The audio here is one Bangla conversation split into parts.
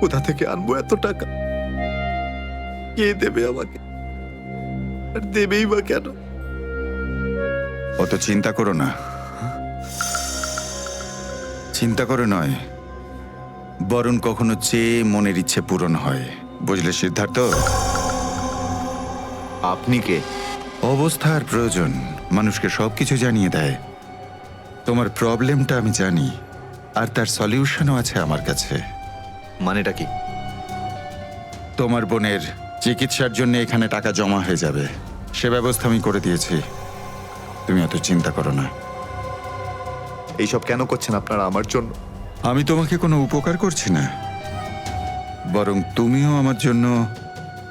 কোথা থেকে আনবো এত টাকা? কে দেবে আমাকে? আর দেবেই বা কেন? অত চিন্তা করো না। চিন্তা করে নয়, বরং কখনো চেয়ে মনের ইচ্ছে পূরণ হয়। বুঝলে সিদ্ধার্থ? আপনি কে? অবস্থার প্রয়োজন মানুষকে সবকিছু জানিয়ে দেয়। তোমার প্রবলেমটা আমি জানি, আর তার সলিউশনও আছে আমার কাছে। মানেটা কি? তোমার বোনের চিকিৎসার জন্য এখানে টাকা জমা হয়ে যাবে, সে ব্যবস্থা আমি করে দিয়েছি। তুমি অত চিন্তা করো না। এইসব কেন করছেন আপনারা আমার জন্য? আমি তোমাকে কোনো উপকার করছি না, বরং তুমিও আমার জন্য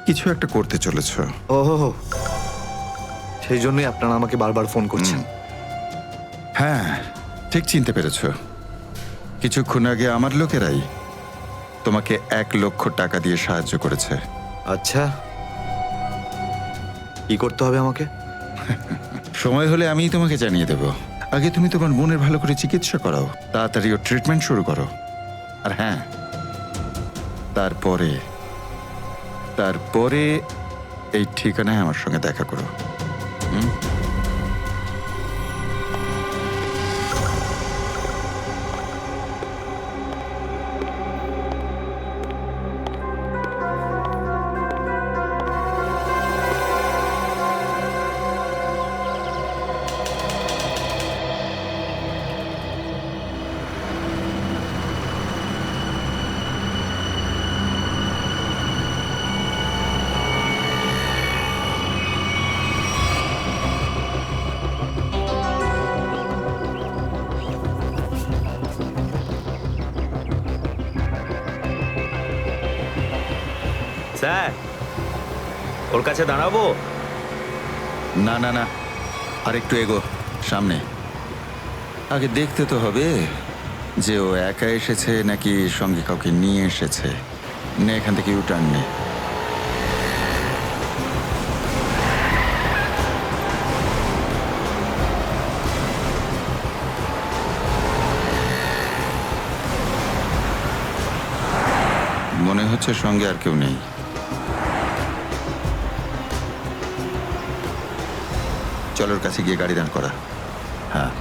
কিছু একটা করতে চলেছ। ওহ, সেই জন্যই আপনারা আমাকে বারবার ফোন করছেন। হ্যাঁ, ঠিক চিনতে পেরেছ। কিছুক্ষণ আগে আমার লোকেরাই তোমাকে 1,00,000 টাকা দিয়ে সাহায্য করেছে। আচ্ছা, কি করতে হবে আমাকে? সময় হলে আমিই তোমাকে জানিয়ে দেব। আগে তুমি তোমার বোনের ভালো করে চিকিৎসা করাও, তাড়াতাড়ি ওর ট্রিটমেন্ট শুরু করো। আর হ্যাঁ, তারপরে তারপরে এই ঠিকানায় আমার সঙ্গে দেখা করো। স্যার, ওর কাছে দাঁড়াবো? না না না, আর একটু এগো সামনে। আগে দেখতে তো হবে যে ও একা এসেছে নাকি সঙ্গে কাউকে নিয়ে এসেছে। নে, এখান থেকে ইউটার্ন নে। মনে হচ্ছে সঙ্গে আর কেউ নেই। চলো ওর কাছে গিয়ে গাড়ি দাঁড় করা। হ্যাঁ,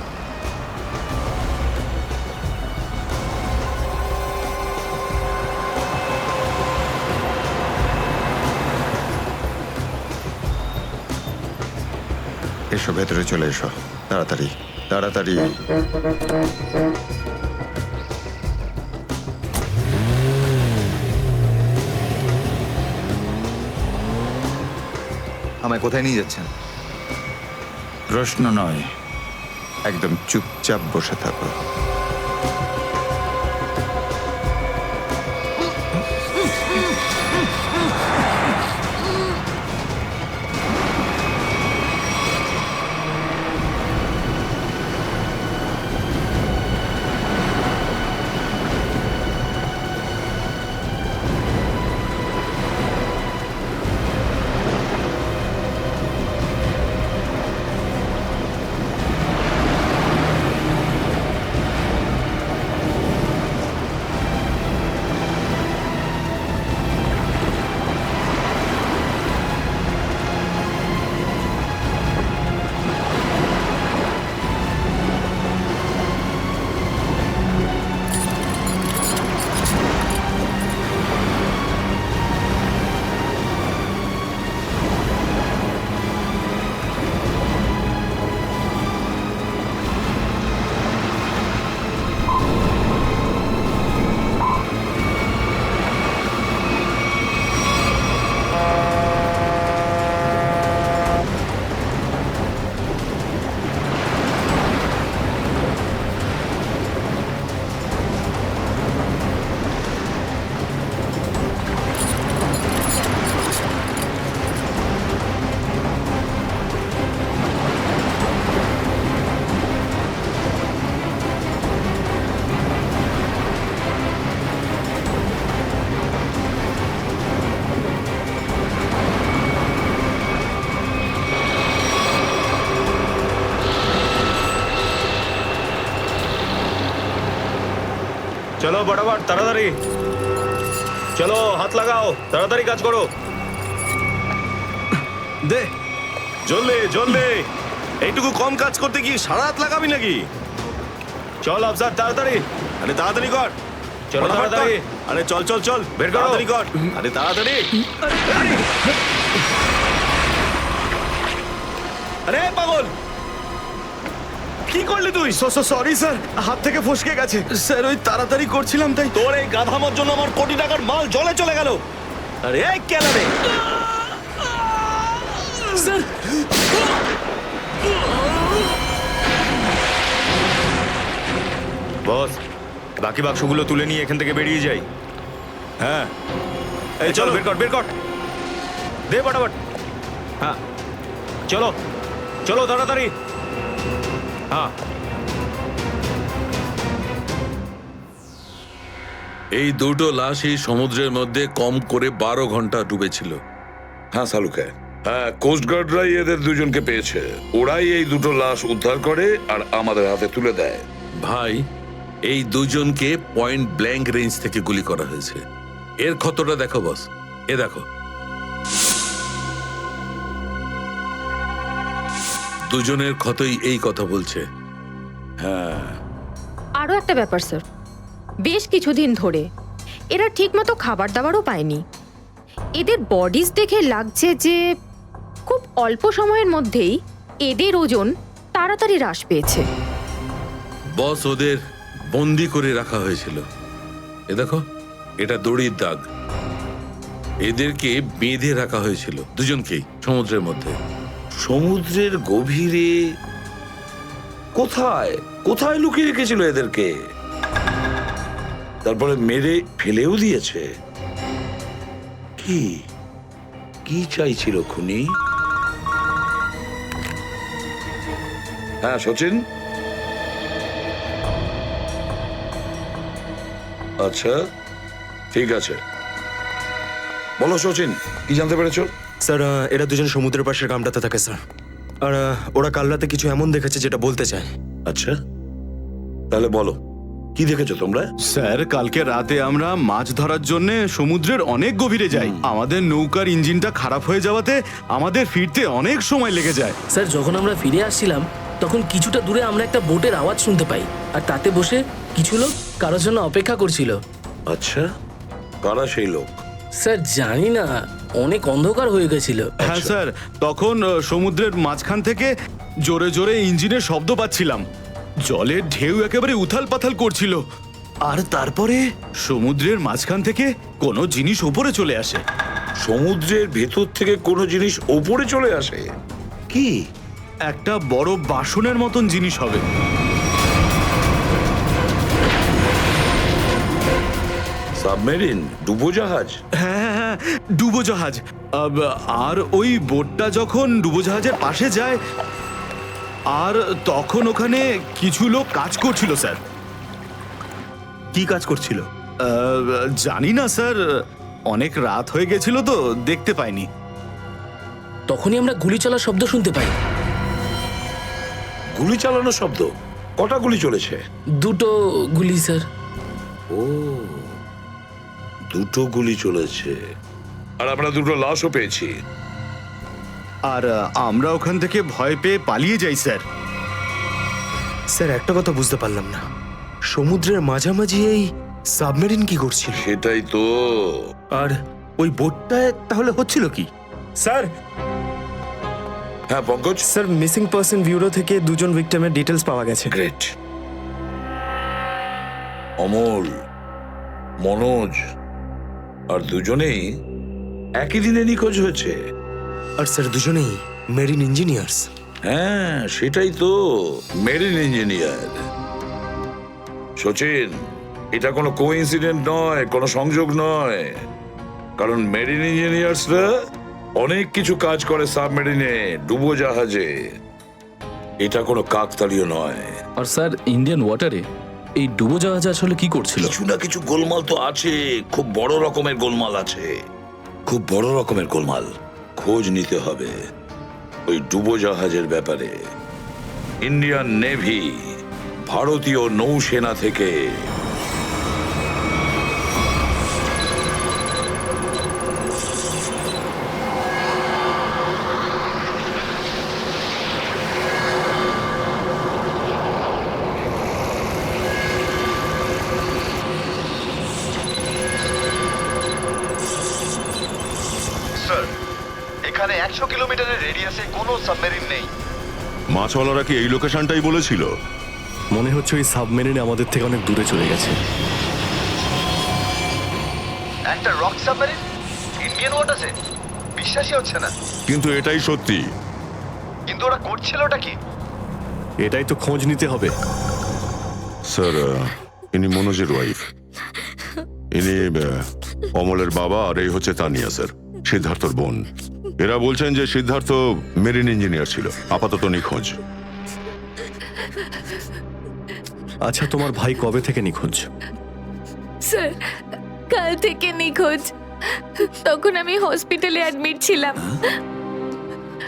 এসো, ভেতরে চলে এসো, তাড়াতাড়ি তাড়াতাড়ি। আমায় কোথায় নিয়ে যাচ্ছেন? প্রশ্ন নয়, একদম চুপচাপ বসে থাকো। চলো বরাবর, তাড়াতাড়ি। চলো হাত লাগাও, তাড়াতাড়ি কাজ করো। দে জলদি জলদি, এইটুকু কম কাজ করতে কি সারা রাত লাগাবি নাকি? চল আফসার, তাড়াতাড়ি। আরে তাড়াতাড়ি কর, চলো ফটাফট তাড়াতাড়ি। কর। আরে চল চল চল, বের করো। তাড়াতাড়ি কর, আরে তাড়াতাড়ি। আরে পাগল, কি করলি তুই? সরি স্যার, হাত থেকে ফসকে গেছে স্যার, ওই তাড়াতাড়ি করছিলাম তাই। তোর এই গাধামোর জন্য আমার কোটি টাকার মাল জলে চলে গেল। আরে এই কেলা রে, স্যার বস, বাকি বাক্সগুলো তুলে নিয়ে এখান থেকে বেরিয়ে যাই। হ্যাঁ এই চল, বের কর বের কর, দে ফটাফট। হ্যাঁ চলো চলো তাড়াতাড়ি। হ্যাঁ এই দুটো লাশই সমুদ্রের মধ্যে কম করে 12 ঘন্টা ডুবেছিল। হ্যাঁ সালুকে, হ্যাঁ কোস্টগার্ডরাই এদের দুজনকে পেয়েছে। ওরাই এই দুটো লাশ উদ্ধার করে আর আমাদের হাতে তুলে দেয়। ভাই, এই দুজনকে পয়েন্ট ব্ল্যাঙ্ক রেঞ্জ থেকে গুলি করা হয়েছে। এর ক্ষতটা দেখো বস, এ দেখো। দুজনের ক্ষতই এই কথা বলছে। আরও একটা ব্যাপার স্যার, বেশ কিছুদিন ধরে এরা ঠিকমতো খাবার দাবারও পায়নি। এদের বডিজ দেখে লাগছে যে খুব অল্প সময়ের মধ্যেই এদের ওজন তাড়াতাড়ি হ্রাস পেয়েছে। বস, ওদের বন্দি করে রাখা হয়েছিল। এ দেখো, এটা দড়ির দাগ। এদেরকে বেঁধে রাখা হয়েছিল দুজনকেই সমুদ্রের মধ্যে। সমুদ্রের গভীরে কোথায় কোথায় লুকিয়ে রেখেছিল এদেরকে? তারপরে মেরে ফেলেও দিয়েছে। কি কি চাইছিল খুনি? হ্যাঁ সচিন, আচ্ছা ঠিক আছে, বলো সচিন, কি জানতে পেরেছো? স্যার, এরা দুজন সমুদ্রের পাশের গ্রামটাতে থাকে স্যার। আর ওরা কাল রাতে কিছু এমন দেখেছে যেটা বলতে চায়। আচ্ছা, তাহলে বলো, কি দেখেছো তোমরা? স্যার, কালকে রাতে আমরা মাছ ধরার জন্য সমুদ্রের অনেক গভীরে যাই। আমাদের নৌকার ইঞ্জিনটা খারাপ হয়ে যাওয়াতে আমাদের ফিরতে অনেক সময় লেগে যায়। স্যার, যখন আমরা ফিরে আসছিলাম তখন কিছুটা দূরে আমরা একটা বোটের আওয়াজ শুনতে পাই, আর তাতে বসে কিছু লোক কারোর জন্য অপেক্ষা করছিল। আচ্ছা, কারা সেই লোক? স্যার জানি না, অনেক অন্ধকার হয়ে গেছিল। হ্যাঁ স্যার, তখন সমুদ্রের মাঝখান থেকে জোরে জোরে ইঞ্জিনের শব্দ পাচ্ছিলাম। জলের ঢেউ একেবারে উথাল পাথাল করছিল। আর তারপরে সমুদ্রের মাঝখান থেকে কোনো জিনিস উপরে চলে আসে। সমুদ্রের ভেতর থেকে কোনো জিনিস ওপরে চলে আসে? কি? একটা বড় বাসনের মতন জিনিস হবে। সাবমেরিন, ডুবোজাহাজ? হ্যাঁ হ্যাঁ, ডুবোজাহাজ। আর ওই বোটটা যখন ডুবোজাহাজের পাশে যায়, আর তখন ওখানে কিছু লোক কাজ করছিল স্যার। কি কাজ করছিল? জানি না স্যার, অনেক রাত হয়ে গেছিল তো দেখতে পাইনি। তখনই আমরা গুলি চলার শব্দ শুনতে পাই। গুলি চালানোর শব্দ? কটা গুলি চলেছে? দুটো গুলি স্যার। ও, দুটো গুলি চলেছে। আর আমরা দুটো লাশও পেয়েছি। আর আমরা ওখান থেকে ভয় পেয়ে পালিয়ে যাই স্যার। স্যার, একটা কথা বুঝতে পারলাম না, সমুদ্রের মাঝামাঝি এই সাবমেরিন কি করছিল? সেটাই তো। আর ওই বোটটায় তাহলে হচ্ছিল কি? স্যার, হ্যাঁ Pankaj? Sir, missing person bureau থেকে দুজন ভিক্টিমের ডিটেলস পাওয়া গেছে। গ্রেট। অমল, মনোজ আর দুজনেই একই দিনে নিখোঁজ হয়েছে। আর স্যার, দুজনেই মেরিন ইঞ্জিনিয়ার্স। হ্যাঁ সেটাই তো, মেরিন ইঞ্জিনিয়ার। সচিন, এটা কোনো কোইন্সিডেন্ট নয়, কোনো সংযোগ নয়। কারণ মেরিন ইঞ্জিনিয়ার্সরা অনেক কিছু কাজ করে সাবমেরিনে, ডুবোজাহাজে। এটা কোনো কাকতালীয় নয়। আর স্যার, ইন্ডিয়ান ওয়াটারে এই ডুবোজাহাজ আসলে কি করছিল? কিছু না কিছু গোলমাল তো আছে, খুব বড় রকমের গোলমাল আছে, খুব বড় রকমের গোলমাল। খোঁজ নিতে হবে ওই ডুবোজাহাজের ব্যাপারে। ইন্ডিয়ান নেভি, ভারতীয় নৌসেনা থেকে এখানে 100 কিলোমিটারের রেডিয়াসে কোনো সাবমেরিন নেই। মাছওয়ালারা কি এই লোকেশনটাই বলেছিল? মনে হচ্ছে ওই সাবমেরিন আমাদের থেকে অনেক দূরে চলে গেছে। একটা রক সাবমেরিন ইন্ডিয়ান ওয়াটারে, বিশ্বাসই হচ্ছে না। কিন্তু এটাই সত্যি। কিন্তু ওরা করছিলটা কি? এটাই তো খোঁজ নিতে হবে। স্যার, ইনি মনোজের ওয়াইফ। ইনি অমলের বাবা, আর এই হচ্ছে তানিয়া স্যার, সিদ্ধার্থর বোন। এরা বলছেন যে সিদ্ধার্থ মেরিন ইঞ্জিনিয়ার ছিল, আপাতত নিখোঁজ। আচ্ছা, তোমার ভাই কবে থেকে নিখোঁজ? স্যার, কাল থেকে নিখোঁজ। তখন আমি হসপিটালে অ্যাডমিট ছিলাম।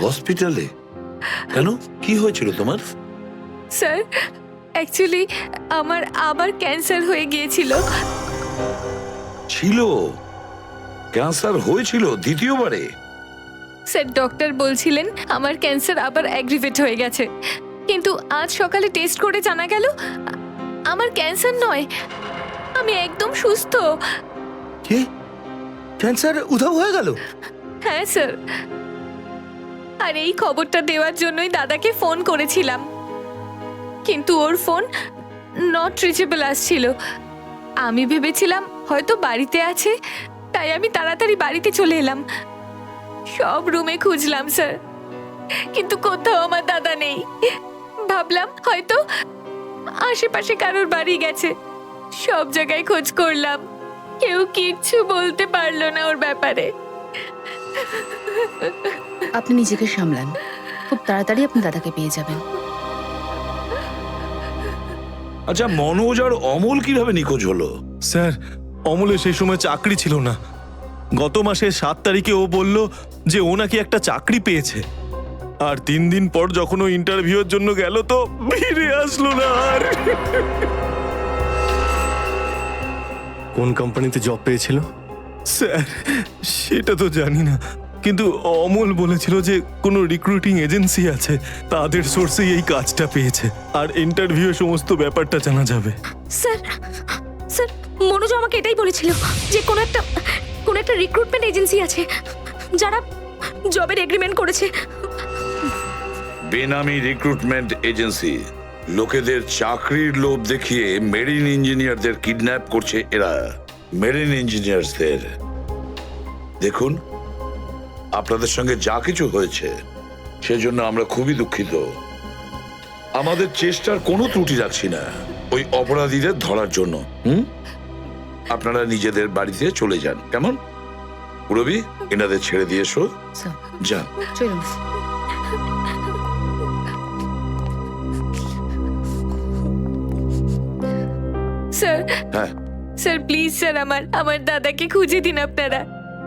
হসপিটালে? কেন, কি হয়েছিল তোমার? স্যার, অ্যাকচুয়ালি আমার আবার ক্যান্সার হয়ে গিয়েছিল। ছিল? ক্যান্সার হয়েছিল দ্বিতীয়বারে? স্যার, ডক্টর বলছিলেন আমার ক্যান্সার আবার অ্যাগ্রিভেট হয়ে গেছে, কিন্তু আজ সকালে টেস্ট করে জানা গেল আমার ক্যান্সার নয়, আমি একদম সুস্থ। কি, ক্যান্সার উধাও হয়ে গেল? হ্যাঁ স্যার, আর এই খবরটা দেওয়ার জন্যই দাদাকে ফোন করেছিলাম, কিন্তু ওর ফোন নট রিচেবল আসছিল। আমি ভেবেছিলাম হয়তো বাড়িতে আছে, তাই আমি তাড়াতাড়ি বাড়িতে চলে এলাম। সব রুমে খুঁজলাম স্যার, কিন্তু কোথাও আমার দাদা নেই। ভাবলাম হয়তো আশেপাশে কারোর বাড়ি গেছে। সব জায়গায় খোঁজ করলাম, কেউ কিচ্ছু বলতে পারলো না ওর ব্যাপারে। আপনি নিজেকে সামলান, খুব তাড়াতাড়ি আপনি দাদাকে পেয়ে যাবেন। আচ্ছা, মনোজ আর অমল কিভাবে নিখোঁজ হলো? স্যার, অমলের সেই সময় চাকরি ছিল না। গত মাসের 7 তারিখে ও বলল যে ও নাকি একটা চাকরি পেয়েছে, আর 3 দিন পর যখন ও ইন্টারভিউর জন্য গেল তো ফিরে আসলো না। আর কোন কোম্পানিতে জব পেয়েছিল? স্যার, সেটা তো জানি না, কিন্তু অমল বলেছিল যে কোনো রিক্রুটিং এজেন্সি আছে, তাদের সোর্সেই এই কাজটা পেয়েছে, আর ইন্টারভিউ সমস্ত ব্যাপারটা জানা যাবে। স্যার, স্যার, মনোজ আমাকে এটাই বলেছিল যে কোনো একটা রিক্রুটমেন্ট এজেন্সি আছে যারা জবের এগ্রিমেন্ট করেছে। বেনামি রিক্রুটমেন্ট এজেন্সি, লোকেদের চাকরির লোভ দেখিয়ে মেরিন ইঞ্জিনিয়ারদের কিডন্যাপ করছে এরা। মেরিন ইঞ্জিনিয়ারদের দেখুন, আপনাদের সঙ্গে যা কিছু হয়েছে সেজন্য আমরা খুবই দুঃখিত। আমাদের চেষ্টার কোনো ত্রুটি রাখছি না ওই অপরাধীদের ধরার জন্য। আপনারা নিজেদের বাড়িতে চলে যান, কেমন? রবি, এনাদের ছেড়ে দিয়ে এসো। যান, চলুন। স্যার, হ্যাঁ, স্যার প্লিজ স্যার, আমার দাদাকে খুঁজে দিন আপনারা।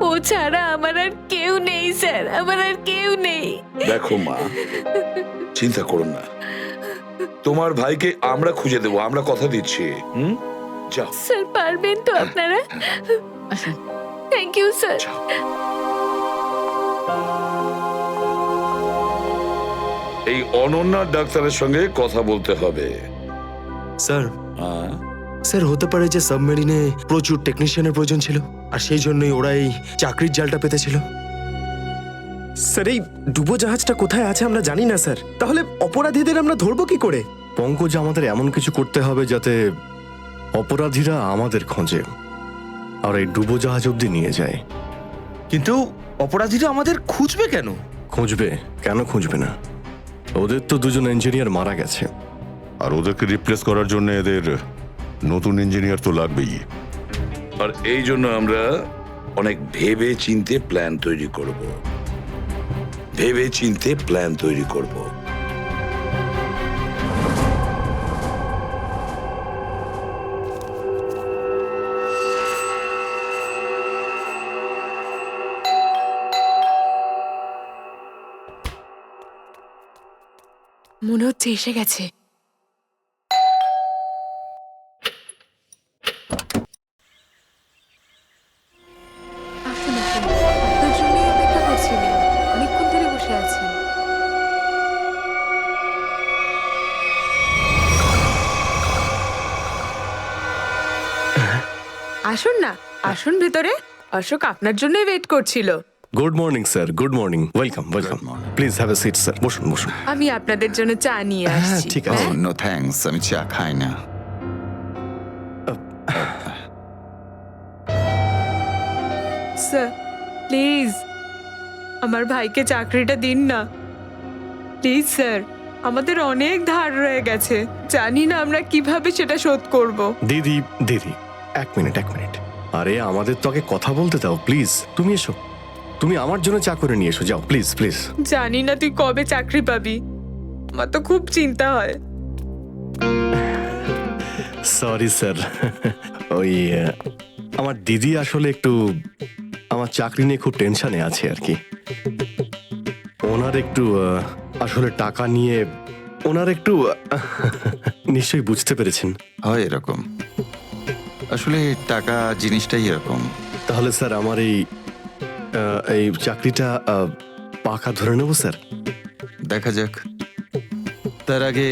ও ছাড়া আমার আর কেউ নেই স্যার, আমার আর কেউ নেই। দেখো মা, চিন্তা করুন না, তোমার ভাইকে আমরা খুঁজে দেবো, আমরা কথা দিচ্ছি। যাও স্যার, পারবেন তো আপনারা? আসুন। Thank you sir. এই অনন্যার ডাক্তারের সঙ্গে কথা বলতে হবে। স্যার, হ্যাঁ, স্যার হতে পারে যে সাবমেরিনে প্রচুর টেকনিশিয়ানের প্রয়োজন ছিল, আর সেই জন্যই ওরা এই চাকরির জালটা পেতেছিল। স্যার, এই ডুবো জাহাজটা কোথায় আছে আমরা জানি না স্যার, তাহলে অপরাধীদের আমরা ধরবো কি করে? পঙ্কজ, আমাদের এমন কিছু করতে হবে যাতে অপরাধীরা আমাদের খোঁজে আর এই ডুবো জাহাজ অব্দি নিয়ে যায়। কিন্তু অপরাধীরা আমাদের খুঁজবে কেন? খুঁজবে, কেন খুঁজবে না? ওদের তো 2জন ইঞ্জিনিয়ার মারা গেছে, আর ওদেরকে রিপ্লেস করার জন্য এদের নতুন ইঞ্জিনিয়ার তো লাগবেই। আর এই জন্য আমরা অনেক ভেবে চিন্তে প্ল্যান তৈরি করব। ভেবে চিন্তে প্ল্যান তৈরি করব। মনে হচ্ছে এসে গেছে। আসুন, আসুন, আপনার জন্যই অপেক্ষা করছিলাম, অনেকক্ষণ ধরে বসে আছেন। আসুন না, আসুন ভেতরে। অশোক আপনার জন্যই ওয়েট করছিল। Good morning sir, good morning, welcome welcome. Please have a seat sir, বসুন বসুন। আমি আপনাদের জন্য চা নিয়ে হ্যাঁ আসছি। ঠিক আছে। নো থ্যাঙ্কস, আমি চা খাই না। স্যার প্লিজ আমার ভাইকে চাকরিটা দিন না প্লিজ স্যার, আমাদের অনেক ধার রয়ে গেছে, জানি না আমরা কিভাবে সেটা শোধ করব। দিদি দিদি, এক মিনিট এক মিনিট। আরে আমাদের তো আগে কথা বলতে দাও প্লিজ। তুমি এসো, তুমি আমার জন্য চা করে নিয়ে এসো, যাও প্লিজ প্লিজ। জানি না তুই কবে চাকরি পাবি, আমার তো খুব চিন্তা হয়। সরি স্যার, ওই আমার দিদি আসলে একটু আমার চাকরি নিয়ে খুব টেনশনে আছে আর কি। ওনার একটু আসলে টাকা নিয়ে ওনার একটু নিশ্চয়ই বুঝতে পেরেছেন। হয় এরকম, আসলে টাকা জিনিসটাই এরকম। তাহলে স্যার আমার এই চাকরিটা পাকা ধরে নেবো স্যার? দেখা যাক, তার আগে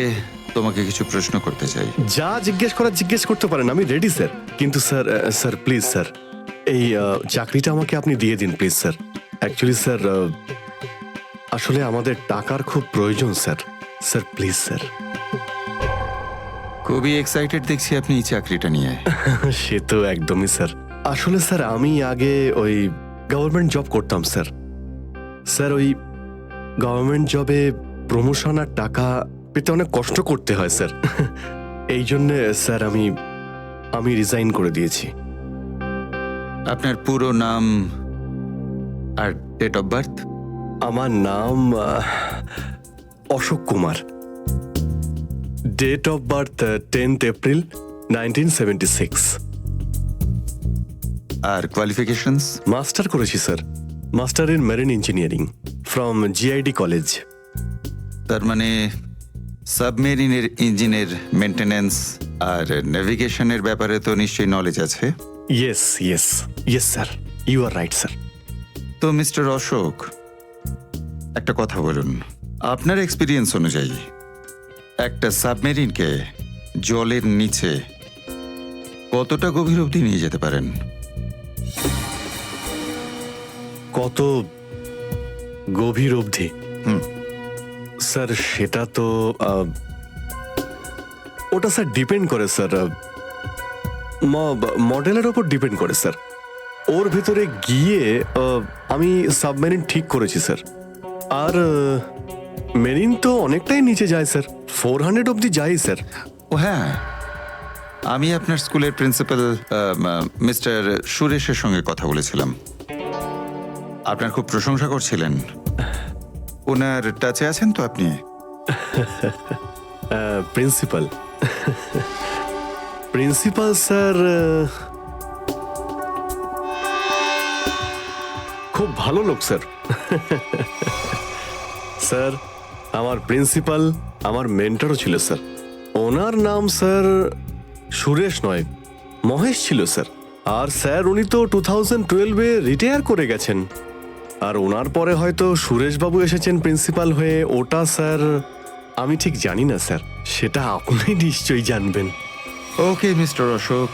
তোমাকে কিছু প্রশ্ন করতে চাই। যা জিজ্ঞেস করার জিজ্ঞেস করতে পারেন, আমি রেডি স্যার। কিন্তু স্যার স্যার প্লিজ স্যার, এই চাকরিটা আমাকে আপনি দিয়ে দিন প্লিজ স্যার। অ্যাকচুয়ালি স্যার আসলে আমাদের টাকার খুব প্রয়োজন স্যার। Sir please sir. খুবই এক্সাইটেড দেখছি আপনি এই চাকরিটা নিয়ে। সে তো একদমই স্যার। আসলে স্যার আমি আগে ওই গভর্নমেন্ট জব করতাম স্যার। স্যার ওই গভর্নমেন্ট জবে প্রমোশন আর টাকা পেতে অনেক কষ্ট করতে হয় স্যার। এই জন্য স্যার আমি রিজাইন করে দিয়েছি। আপনার পুরো নাম আর ডেট অফ বার্থ? আমার নাম Ashok Kumar. Date of birth 10th April 1976। আর কোয়ালিফিকেশনস? মাস্টার করেছি sir, master in marine engineering from GID college. তার মানে সাবমেরিনের ইঞ্জিনের মেনটেন্যান্স আর নেভিগেশনের ব্যাপারে তো নিশ্চয়ই নলেজ আছে। Yes yes yes sir, you are right sir. তো মিস্টার অশোক, একটা কথা বলুন, আপনার এক্সপিরিয়েন্স অনুযায়ী একটা সাবমেরিনকে জলের নিচে কতটা গভীর অবধি নিয়ে যেতে পারেন? কত গভীর অবধি? স্যার সেটা তো ওটা স্যার ডিপেন্ড করে স্যার, মডেলের ওপর ডিপেন্ড করে স্যার। ওর ভেতরে গিয়ে আমি সাবমেরিন ঠিক করেছি স্যার। আর মেরিন তো অনেকটাই নিচে যায় স্যার, 400 অবধি যায় স্যার। ও হ্যাঁ, আমি আপনার স্কুলের প্রিন্সিপাল মিস্টার সুরেশের সঙ্গে কথা বলেছিলাম, আপনার খুব প্রশংসা করছিলেন। ওনার টাচে আছেন তো আপনি? প্রিন্সিপাল প্রিন্সিপাল স্যার খুব ভালো লোক স্যার। স্যার আমার প্রিন্সিপাল আমার মেন্টরও ছিল স্যার। ওনার নাম স্যার সুরেশ নয়, মহেশ ছিল স্যার। আর স্যার উনি তো 2012-এ রিটায়ার করে গেছেন। আর ওনার পরে হয়তো সুরেশবাবু এসেছেন প্রিন্সিপাল হয়ে, ওটা স্যার আমি ঠিক জানি না স্যার, সেটা আপনি নিশ্চয়ই জানবেন। ওকে মিস্টার অশোক,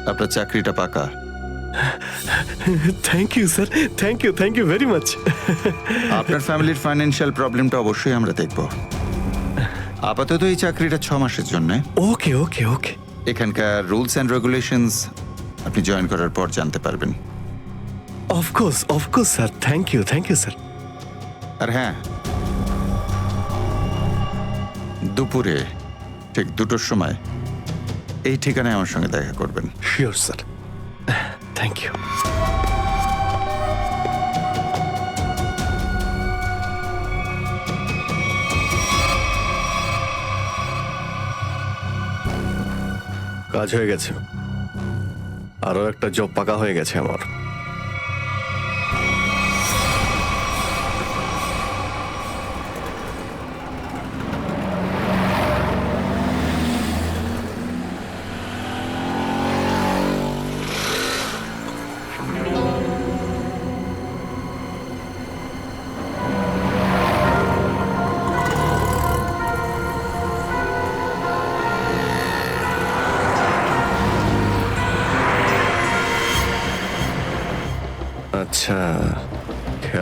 আপনার চাকরিটা পাকা। Thank you sir, thank you very much. আপনার ফ্যামিলির ফাইন্যান্সিয়াল প্রবলেমটা অবশ্যই আমরা দেখব। আপাতত এই চাকরিটা 6 মাসের জন্য। ওকে ওকে ওকে। এখানকার রুলস অ্যান্ড রেগুলেশনস আপনি জয়েন করার পর জানতে পারবেন। Of course sir, thank you sir. আর হ্যাঁ, দুপুরে ঠিক 2টোর সময় এই ঠিকানায় আমার সঙ্গে দেখা করবেন। Sure sir, thank you. কাজ হয়ে গেছে, আরো একটা জব পাকা হয়ে গেছে আমার।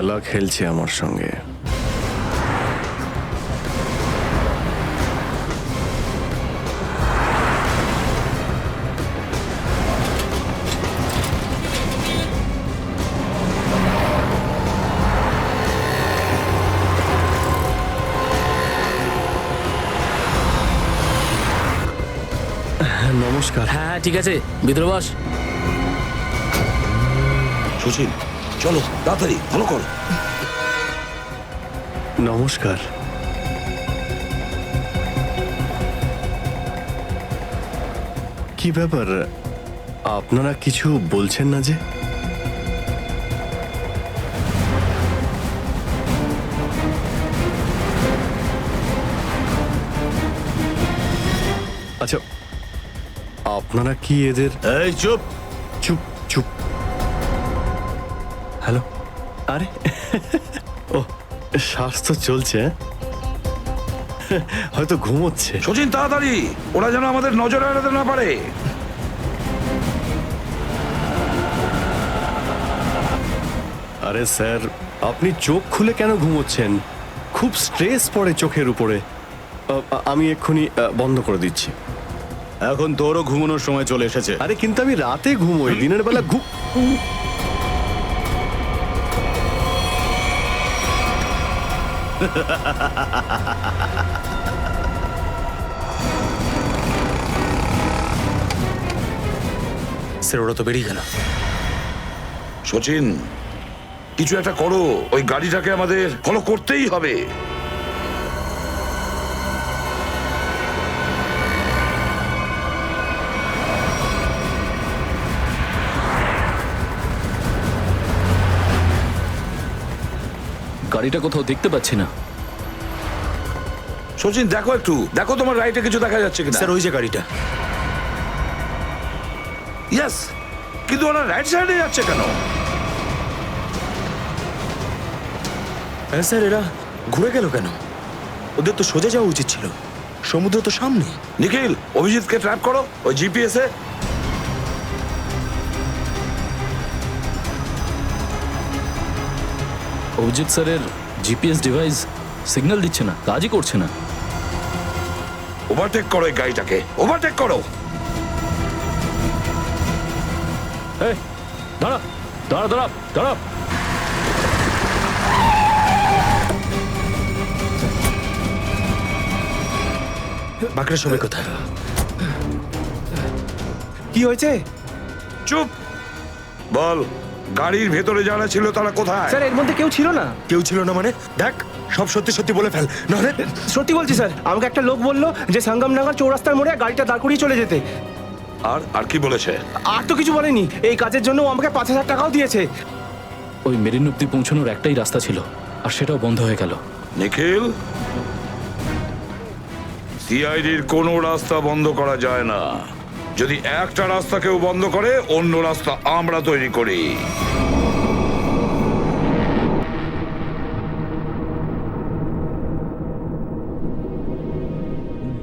খেলা খেলছে আমার সঙ্গে। নমস্কার। হ্যাঁ ঠিক আছে, ভিতরে বস। সুশীল চলো তাড়াতাড়ি ভালো করো। নমস্কার। কি ব্যাপার, আপনারা কিছু বলছেন না যে? আচ্ছা, আপনারা কি এদের... এই চুপ। চুপ চুপ। হ্যালো। আরে ও, শ্বাস তো চলছে, হয়তো ঘুমোচ্ছে। সচিন তাড়াতাড়ি, ওরা যেন আমাদের নজরে এড়াতে না পারে। আরে স্যার, আপনি চোখ খুলে কেন ঘুমোচ্ছেন? খুব স্ট্রেস পড়ে চোখের উপরে। আমি এক্ষুনি বন্ধ করে দিচ্ছি। এখন তোরও ঘুমানোর সময় চলে এসেছে। আরে কিন্তু আমি রাতে ঘুমোই, দিনের বেলা স্যার ওরা তো বেরিয়ে গেল। সচিন কিছু একটা করো, ওই গাড়িটাকে আমাদের ফলো করতেই হবে। গাড়িটা কোথাও দেখতে পাচ্ছি না। সচিন দেখো একটু, দেখো তোমার রাইটে কিছু দেখা যাচ্ছে কিনা। স্যার ওই যে গাড়িটা। ইয়েস, কিন্তু ওরা রাইট সাইডে যাচ্ছে কেন? হ্যাঁ স্যার, এরা ঘুরে গেল কেন? ওদের তো সোজা যাওয়া উচিত ছিল, সমুদ্র তো সামনে। নিখিল, অভিজিৎকে ট্র্যাপ করো ওই জিপিএস এ। অভিজিৎ স্যারের জিপিএস ডিভাইস সিগন্যাল দিচ্ছে না, কাজই করছে না। ওভারটেক করো এই গাড়িটাকে, ওভারটেক করো। এই দাঁড়া দাঁড়া দাঁড়া দাঁড়া। বাকিরা সবাই কোথায়? কি হয়েছে? চুপ বল, গাড়ির ভেতরে যারা ছিল তারা কোথায়? স্যার এর মধ্যে কেউ ছিল না। কেউ ছিল না মানে? দেখ, সব সত্যি সত্যি বলে ফেল, নাহলে... সত্যি বলছি স্যার, আমাকে একটা লোক বললো যে সঙ্গমনগর চৌরাস্তার মোড়ে গাড়িটা দাঁড় করিয়ে চলে যেতে। আর আর কি বলেছে? আর তো কিছু বলেনি। এই কাজের জন্য ও আমাকে 5,000 টাকাও দিয়েছে। ওই মেরিন অব্দি পৌঁছানোর একটাই রাস্তা ছিল, আর সেটাও বন্ধ হয়ে গেল। নিখিল, সিআইডির কোনো রাস্তা বন্ধ করা যায় না। যদি একটা রাস্তা কেউ বন্ধ করে, অন্য রাস্তা আমরা তৈরি করি।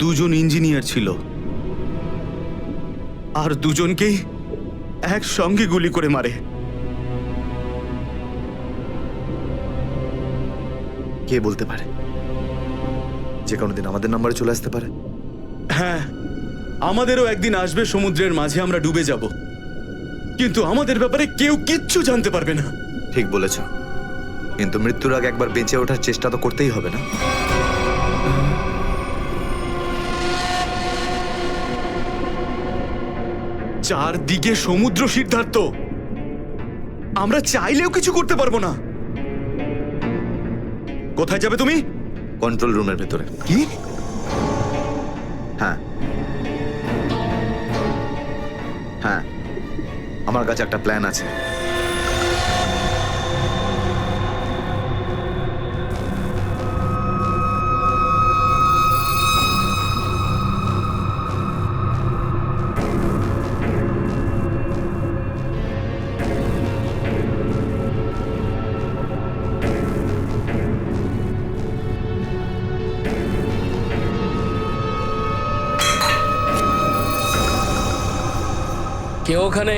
দুজন ইঞ্জিনিয়ার ছিল, আর দুজনকেই একসঙ্গে গুলি করে মারে। কে বলতে পারে? যে কোনো দিন আমাদের নাম্বারে চলে আসতে পারে। হ্যাঁ, আমাদেরও একদিন আসবে সমুদ্রের মাঝে আমরা ডুবে যাব, কিন্তু আমাদের ব্যাপারে কেউ কিচ্ছু জানতে পারবে না। ঠিক বলেছ, কিন্তু মৃত্যুর আগে একবার বেঁচে ওঠার চেষ্টা তো করতেই হবে না? চারদিকে সমুদ্র, সিদ্ধার্থ, আমরা চাইলেও কিছু করতে পারবো না। কোথায় যাবে তুমি? কন্ট্রোল রুমের ভেতরে। কি? হ্যাঁ হ্যাঁ, আমার কাছে একটা প্ল্যান আছে। কেউ ওখানে?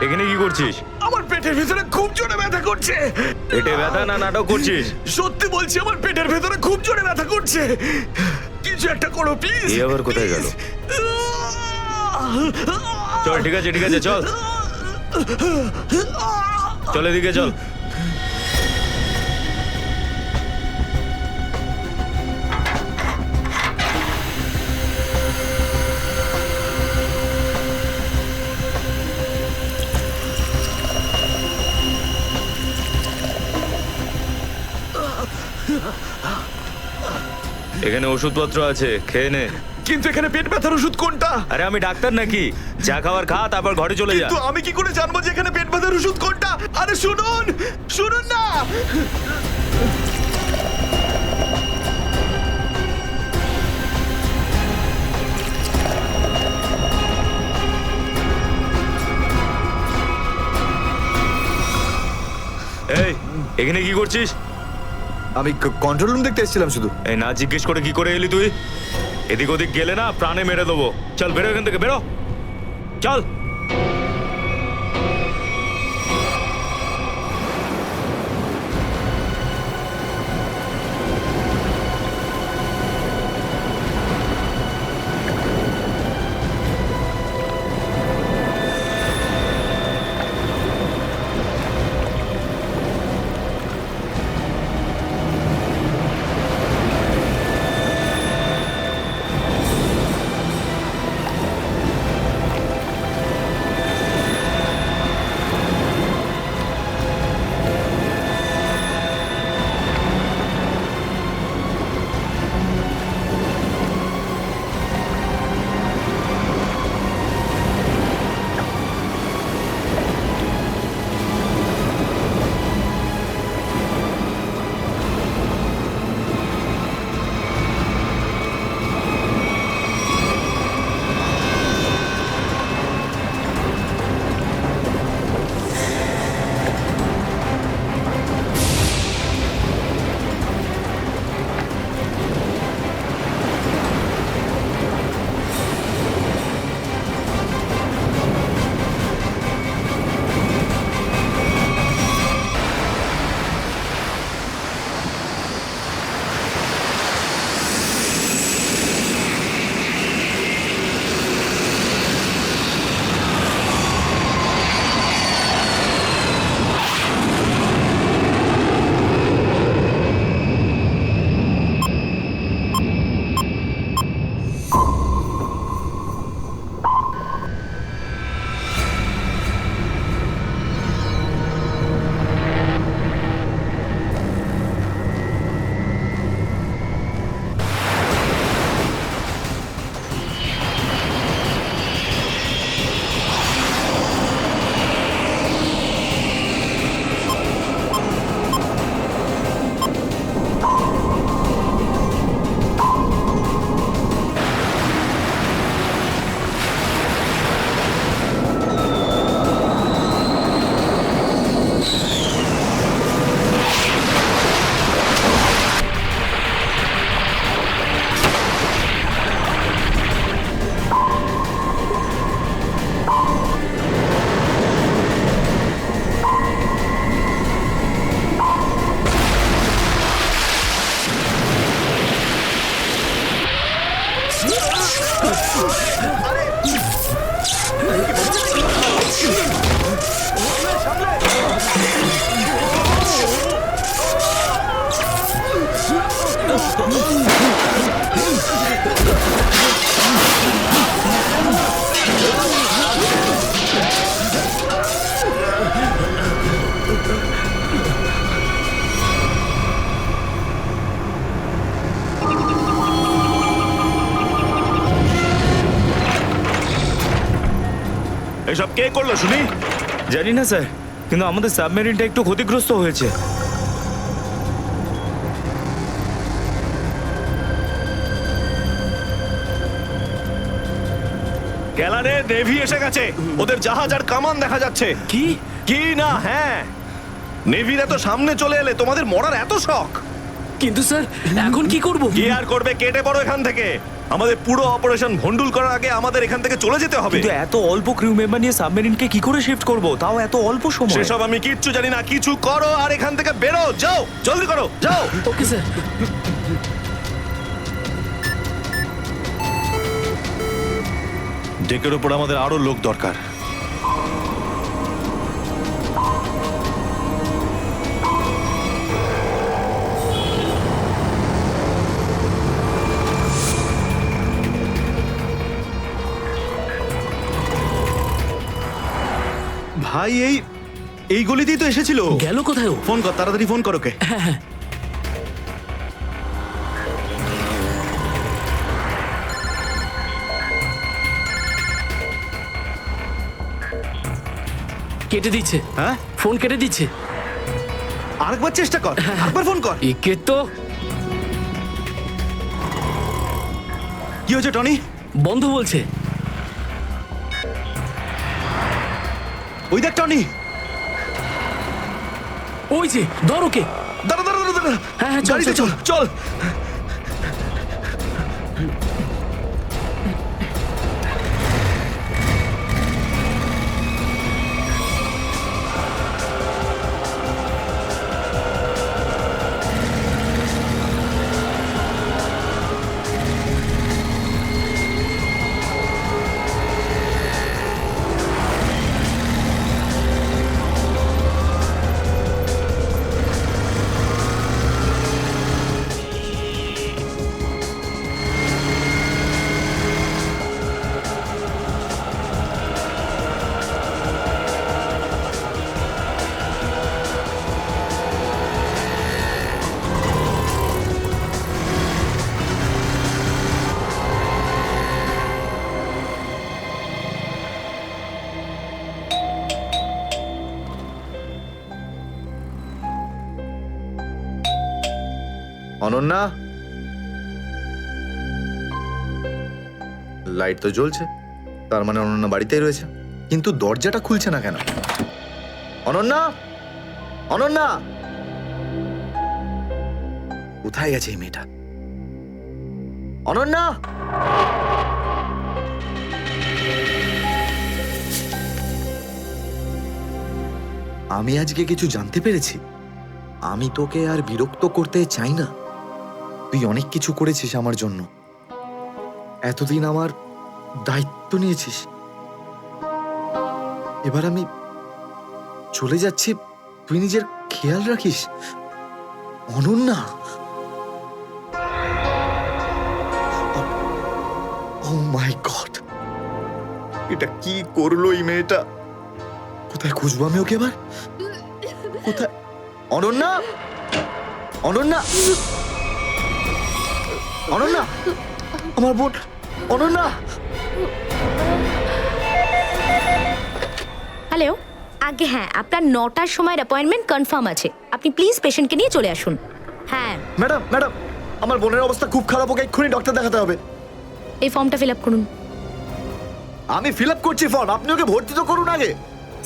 এখানে কি করছিস? আমার পেটের ভিতরে খুব জোরে ব্যথা করছে। পেটে ব্যথা না নাটক করছিস? সত্যি বলছি, আমার পেটের ভেতরে খুব জোরে ব্যথা করছে। কিছু একটা করো প্লিজ। এই আবার কোথায় গেল? চল ঠিক আছে চল চল এদিকে চল। এখানে ওষুধপত্র আছে, খেয়ে নে। কিন্তু এখানে পেট ব্যথার ওষুধ কোনটা? আরে আমি ডাক্তার নাকি? যা খাবার খা, তারপর ঘরে চলে যা। কিন্তু আমি কি করে জানবো যে এখানে পেট ব্যথার ওষুধ কোনটা? আরে শুনুন, শুনুন না। এই এখানে কি করছিস? আমি কন্ট্রোল রুম দেখতে এসেছিলাম শুধু। এই না জিজ্ঞেস করে কি করে এলি তুই? এদিক ওদিক গেলে না প্রাণে মেরে দেবো। চল বেরো এখান থেকে, বেরো চল। এসব কে করলো শুনি? জানি না স্যার, কিন্তু আমাদের সাবমেরিনটা একটু ক্ষতিগ্রস্ত হয়েছে। গ্যালারে নেভি এসে গেছে, ওদের জাহাজ আর কামান দেখা যাচ্ছে। কি কি না? হ্যাঁ, নেভির এত সামনে চলে এলে তোমাদের মরার এত শখ। কিন্তু স্যার এখন কি করব? কি আর করবে, কেটে পড়ো এখান থেকে। আমাদের পুরো অপারেশন ভন্ডুল করার আগে আমাদের এখান থেকে চলে যেতে হবে। কিন্তু এত অল্প ক্রিউ মেম্বার নিয়ে সাবমেরিনকে কি করে শিফট করব, তাও এত অল্প সময়? সেসব আমি কিচ্ছু জানি না, কিছু করো আর এখান থেকে বেরো, যাও, জলদি করো, যাও। Okay sir. ডেকের ওপর আমাদের আরো লোক দরকার। ভাই এই গলিতেই তো এসেছিল। গেল কোথায় ও? ফোন কর, তাড়াতাড়ি ফোন কর ওকে। কেটে দিচ্ছে। হ্যাঁ, ফোন কেটে দিচ্ছে। আরেকবার চেষ্টা কর, আরেকবার ফোন কর। একে তো কি হয়েছে টনি? বন্ধ বলছে। ওই দেখ টনি। ওই যে, ধর ওকে। দাঁড়া দাঁড়া দাঁড়া দাঁড়া। হ্যাঁ হ্যাঁ, চল গাড়িতে চল চল চল। অনন্যা, লাইট তো জ্বলছে, তার মানে অনন্যা বাড়িতেই রয়েছে, কিন্তু দরজাটা খুলছে না কেন? অনন্যা, অনন্যা, কোথায় গেছে এই মেয়েটা? অনন্যা, আমি আজকে কিছু জানতে পেরেছি। আমি তোকে আর বিরক্ত করতে চাই না। তুই অনেক কিছু করেছিস আমার জন্য, এতদিন আমার দায়িত্ব নিয়েছিস। এবার আমি চলে যাচ্ছি, তুই নিজের খেয়াল রাখিস। অনন্যা, ও মাই গড, এটা কি করলো এই মেয়েটা? কোথায় খুঁজবো আমি ওকে এবার? কোথায়? অনন্যা, অনন্যা, অনন্যা, আমার বোন অনন্যা। হ্যালো, আগে হ্যাঁ, আপনার 9টার সময় অ্যাপয়েন্টমেন্ট কনফার্ম আছে। আপনি প্লিজ পেশেন্টকে নিয়ে চলে আসুন। হ্যাঁ ম্যাডাম, ম্যাডাম, আমার বোনের অবস্থা খুব খারাপ, ওকে এক্ষুনি ডক্টর দেখাতে হবে। এই ফর্মটা ফিল আপ করুন। আমি ফিল আপ করছি ফর্ম, আপনি ওকে ভর্তি তো করুন আগে।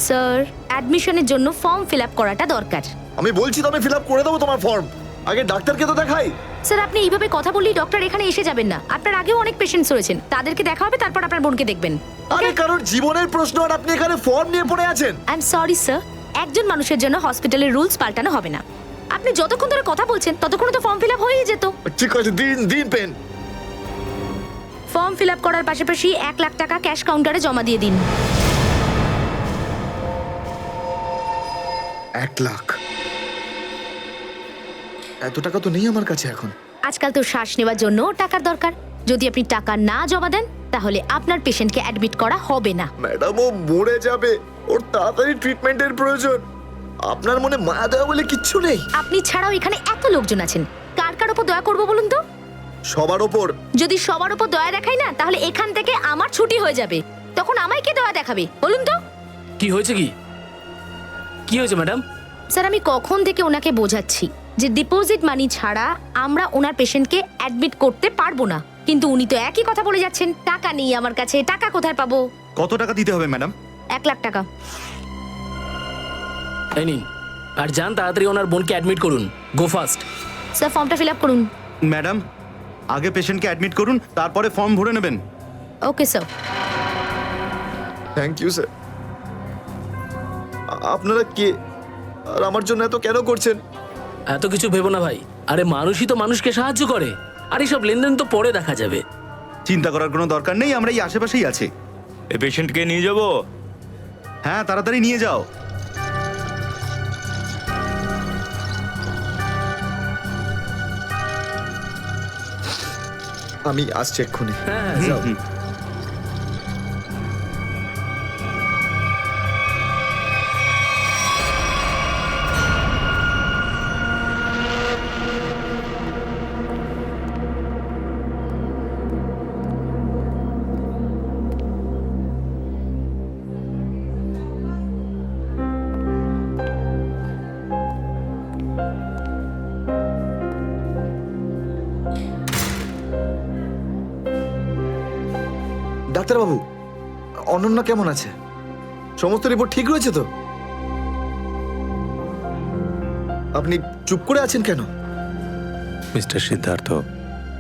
স্যার, অ্যাডমিশনের জন্য ফর্ম ফিল আপ করাটা দরকার। আমি বলছি তো আমি ফিল আপ করে দেবো তোমার ফর্ম, আগে ডাক্তারকে তো দেখাই। স্যার, আপনি এইভাবে কথা বললেই ডক্টর এখানে এসে যাবেন না। আপনার আগেও অনেক পেশেন্টস রয়েছেন, তাদেরকে দেখা হবে, তারপর আপনার বোনকে দেখবেন। আরে কারোর জীবনের প্রশ্ন আর আপনি এখানে ফর্ম নিয়ে পড়ে আছেন। আই এম সরি স্যার, একজন মানুষের জন্য হসপিটালের রুলস পাল্টানো হবে না। আপনি যতক্ষণ ধরে কথা বলছেন ততক্ষণ তো ফর্ম ফিল আপ হয়েই যেত। ঠিক আছে, দিন দিন পেন। ফর্ম ফিল আপ করার পাশাপাশি 1 লাখ টাকা ক্যাশ কাউন্টারে জমা দিয়ে দিন। 1 লাখ? এত টাকা তো নেই আমার কাছে এখন। আজকাল তো শ্বাস নেওয়ার জন্য টাকার দরকার। যদি আপনি টাকা না জমা দেন তাহলে আপনার পেশেন্টকে অ্যাডমিট করা হবে না। ম্যাডাম, ও মরে যাবে, ওর তাড়াতাড়ি ট্রিটমেন্টের প্রয়োজন। আপনার মনে মায়া দয়া বলে কিচ্ছু নেই? আপনি ছাড়াও এখানে এত লোকজন আছেন, কার কার উপর দয়া করবো বলুন তো? সবার ওপর। যদি সবার উপর দয়া দেখাই না, তাহলে এখান থেকে আমার ছুটি হয়ে যাবে। তখন আমায় কে দয়া দেখাবে বলুন তো? কি হয়েছে? কি হয়েছে ম্যাডাম? স্যার, আমি কখন থেকে ওনাকে বোঝাচ্ছি যে ডিপোজিট মানি ছাড়া আমরা ওনার পেশেন্টকে অ্যাডমিট করতে পারবো না, কিন্তু উনি তো একই কথা বলে যাচ্ছেন। টাকা নেই আমার কাছে, টাকা কোথায় পাবো? কত টাকা দিতে হবে ম্যাডাম? 1 লাখ টাকা। এই নিন, আর যান তাড়াতাড়ি ওনার বোনকে অ্যাডমিট করুন। Go fast. স্যার, ফর্মটা ফিল আপ করুন। ম্যাডাম, আগে পেশেন্টকে অ্যাডমিট করুন, তারপরে ফর্ম ভরে নেবেন। Okay sir. Thank you sir. আপনারা কে আর আমার জন্য এত কেন করছেন? এত কিছু ভেবো না ভাই, আরে মানুষই তো মানুষকে সাহায্য করে, আর এইসব লেনদেন তো পরে দেখা যাবে। চিন্তা করার কোনো দরকার নেই, আমরা এই আশেপাশেই আছি। এই পেশেন্টকে নিয়ে যাবো। হ্যাঁ, তাড়াতাড়ি নিয়ে যাও। আমি আসছি এক্ষুনি। হ্যাঁ যাও। ডাক্তারবাবু, অনন্যা কেমন আছে? সমস্ত রিপোর্ট ঠিক রয়েছে তো? আপনি চুপ করে আছেন কেন? মিস্টার সিদ্ধার্থ,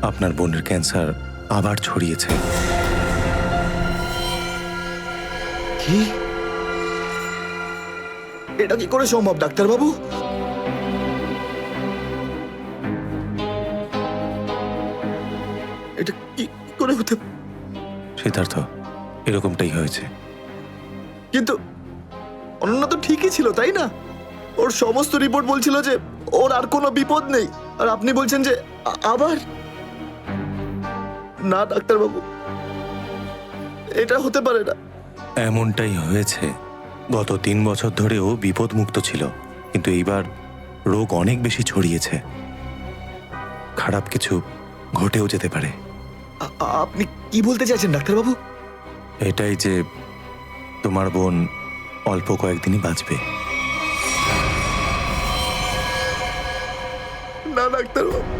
আপনার বোনের ক্যান্সার আবার ছড়িয়েছে। কি? এটা কি করে সম্ভব ডাক্তারবাবু? এটা কি করে হতে? সিদ্ধার্থ, এরকমটাই হয়েছে। কিন্তু অনন্যা তো ঠিকই ছিল, তাই না? ওর সমস্ত রিপোর্ট বলছিল যে ওর আর কোনো বিপদ নেই, আর আপনি বলছেন যে আবার? না ডাক্তারবাবু, এটা হতে পারে না। এমনটাই হয়েছে। গত 3 বছর ধরেও বিপদমুক্ত ছিল, কিন্তু এইবার রোগ অনেক বেশি ছড়িয়েছে। খারাপ কিছু ঘটেও যেতে পারে। আপনি কি বলতে চাইছেন ডাক্তারবাবু? এটাই যে তোমার বোন অল্প কয়েকদিনই বাঁচবে। না ডাক্তারবাবু,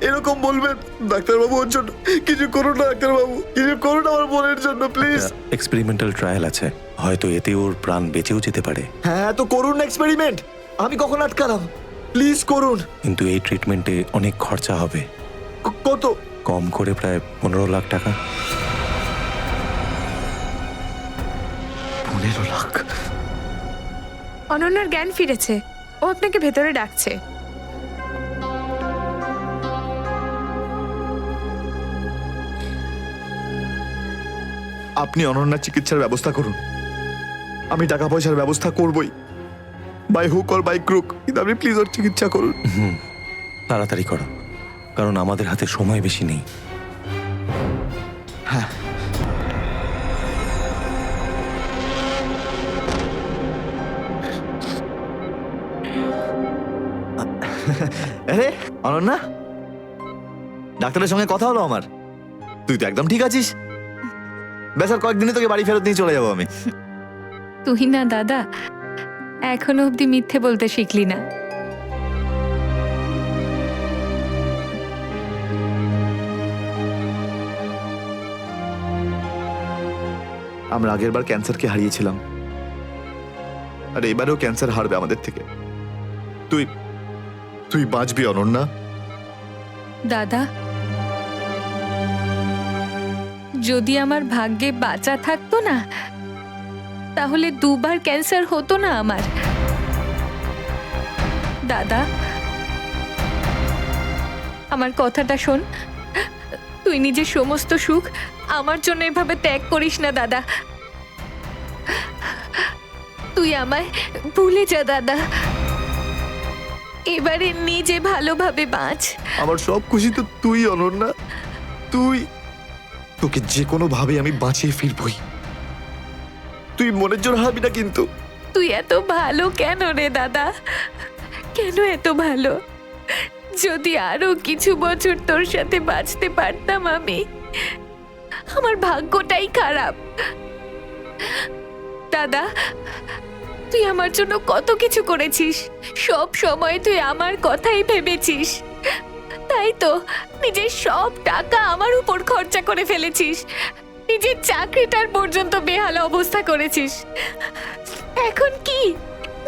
এরকম বলবেন? ডাক্তারবাবু, ওর জন্য কিছু করুন না ডাক্তারবাবু, কিছু করুন আমার বোনের জন্য প্লিজ। এক্সপেরিমেন্টাল ট্রায়াল আছে, হয়তো এতে ওর প্রাণ বেঁচেও যেতে পারে। হ্যাঁ, তো করুন না এক্সপেরিমেন্ট। আমি কখন আটকালাম? প্লিজ করুন। কিন্তু এই ট্রিটমেন্টে অনেক খরচা হবে। কত? কম করে প্রায় 15 লাখ টাকা। 15 লাখ? অনন্যার জ্ঞান ফিরেছে, ও আপনাকে ভেতরে ডাকছে। আপনি অনন্যার চিকিৎসার ব্যবস্থা করুন। আমি টাকা পয়সার ব্যবস্থা করবই, by hook or by crook, কিন্তু আপনি প্লিজ ওর চিকিৎসা করুন। তাড়াতাড়ি করো, কারণ আমাদের হাতে সময় বেশি নেই। হ্যাঁ। আরে অনন্যা, ডাক্তারের সঙ্গে কথা হলো আমার। তুই তো একদম ঠিক আছিস। বেশ, আর কয়েকদিনে তোকে বাড়ি ফেরত নিয়ে চলে যাবো আমি। তুই না দাদা, এখনো অব্দি মিথ্যে বলতে শিখলি না। আমরা আগের বার ক্যান্সারকে হারিয়েছিলাম, আর এবারেও ক্যান্সার হারবে আমাদের থেকে। তুই তুই বাঁচবি অনন্যা। দাদা, যদি আমার ভাগ্যে বাঁচা থাকতো না, তাহলে 2 বার ক্যান্সার হতো না আমার। দাদা, আমার কথাটা শোন। তুই নিজের সমস্ত সুখ আমার জন্য এভাবে ত্যাগ করিস না দাদা। তুই আমায় ভুলে যা দাদা। এবারে নিজে ভালোভাবে বাঁচ। আমার সব খুশি তো তুই অনন্যা, তুই। তোকে যে কোনো ভাবে আমি বাঁচিয়ে ফিরবই। তুই মনের জোর হারাবি না কিন্তু। তুই এত ভালো কেন রে দাদা? কেন এত ভালো? যদি আরো কিছু বছর তোর সাথে বাঁচতে পারতাম আমি। আমার ভাগ্যটাই খারাপ। দাদা, তুই আমার জন্য কত কিছু করেছিস, সব সময় তুই আমার কথাই ভেবেছিস। তাই তো নিজের সব টাকা আমার উপর খরচা করে ফেলেছিস, নিজের চাকরিটার পর্যন্ত বেহাল অবস্থা করেছিস। এখন কি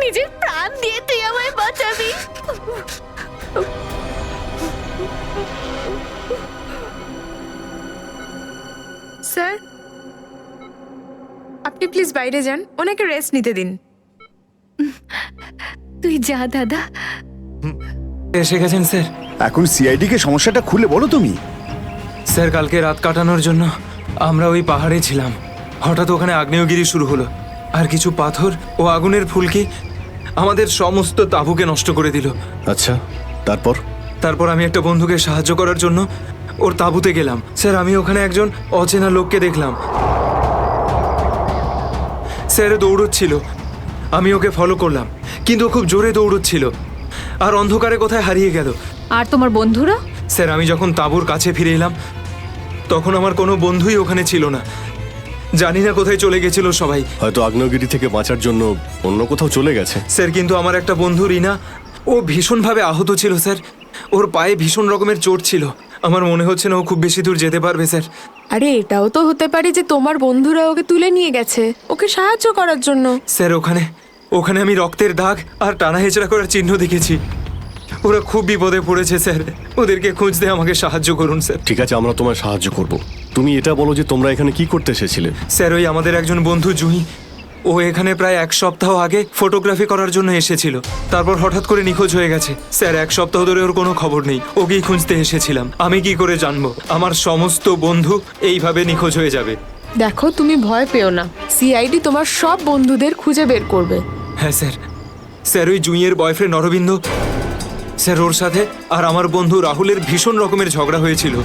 নিজের প্রাণ দিয়ে তুই আমায় বাঁচাবি? স্যার আপনি প্লিজ বাইরে যান, ওনাকে রেস্ট নিতে দিন। তুই যা দাদা। এসে গেছেন স্যার। এখন সিআইডি কে সমস্যাটা খুলে বলো তুমি। স্যার কালকে রাত কাটানোর জন্য আমরা ওই পাহাড়ে ছিলাম। হঠাৎ ওখানে আগ্নেয়গিরি শুরু হলো, আর কিছু পাথর ও আগুনের ফুলকি আমাদের সমস্ত তাঁবুকে নষ্ট করে দিল। আচ্ছা, তারপর? তারপর আমি একটা বন্ধুকে সাহায্য করার জন্য ওর তাঁবুতে গেলাম। স্যার আমি ওখানে একজন অচেনা লোককে দেখলাম। স্যার দৌড়চ্ছিল, আমি ওকে ফলো করলাম, কিন্তু ও খুব জোরে দৌড়চ্ছিল আর অন্ধকারে কোথায় হারিয়ে গেল। আর তোমার বন্ধুরা? স্যার আমি যখন তাঁবুর কাছে ফিরে এলাম তখন আমার কোনো বন্ধুই ওখানে ছিল না। জানি না কোথায় চলে গেছিল সবাই। হয়তো আগ্নেয়গিরি থেকে বাঁচার জন্য অন্য কোথাও চলে গেছে। স্যার কিন্তু আমার একটা বন্ধু রিনা, ও ভীষণভাবে আহত ছিল স্যার। ওর পায়ে ভীষণ রকমের চোট ছিল। আমার মনে হচ্ছে না ও খুব বেশি দূর যেতে পারবে স্যার। আরে এটাও তো হতে পারে যে তোমার বন্ধুরা ওকে তুলে নিয়ে গেছে ওকে সাহায্য করার জন্য। স্যার ওখানে আমি রক্তের দাগ আর টানা হেঁচড়া করার চিহ্ন দেখেছি। ওরা খুব বিপদে পড়েছে স্যার, ওদেরকে খুঁজতে আমাকে সাহায্য করুন স্যার। ঠিক আছে, আমরা তোমায় সাহায্য করব। তুমি এটা বলো যে তোমরা এখানে কি করতে এসেছিলে? স্যার ওই আমাদের একজন বন্ধু জুহি, ও এখানে প্রায় 1 সপ্তাহ আগে ফটোগ্রাফি করার জন্য এসেছিল। তারপর হঠাৎ করে নিখোঁজ হয়ে গেছে স্যার। 1 সপ্তাহ ধরে ওর কোনো খবর নেই। ওকেই খুঁজতে এসেছিলাম। আমি কি করে জানবো আমার সমস্ত বন্ধু এইভাবে নিখোঁজ হয়ে যাবে? দেখো তুমি ভয় পেও না, সিআইডি তোমার সব বন্ধুদের খুঁজে বের করবে। হ্যাঁ স্যার। স্যার ওই জুঁইয়ের বয়ফ্রেন্ড অরবিন্দ, স্যার ওর সাথে আর আমার বন্ধু রাহুলের ভীষণ রকমের ঝগড়া হয়েছিল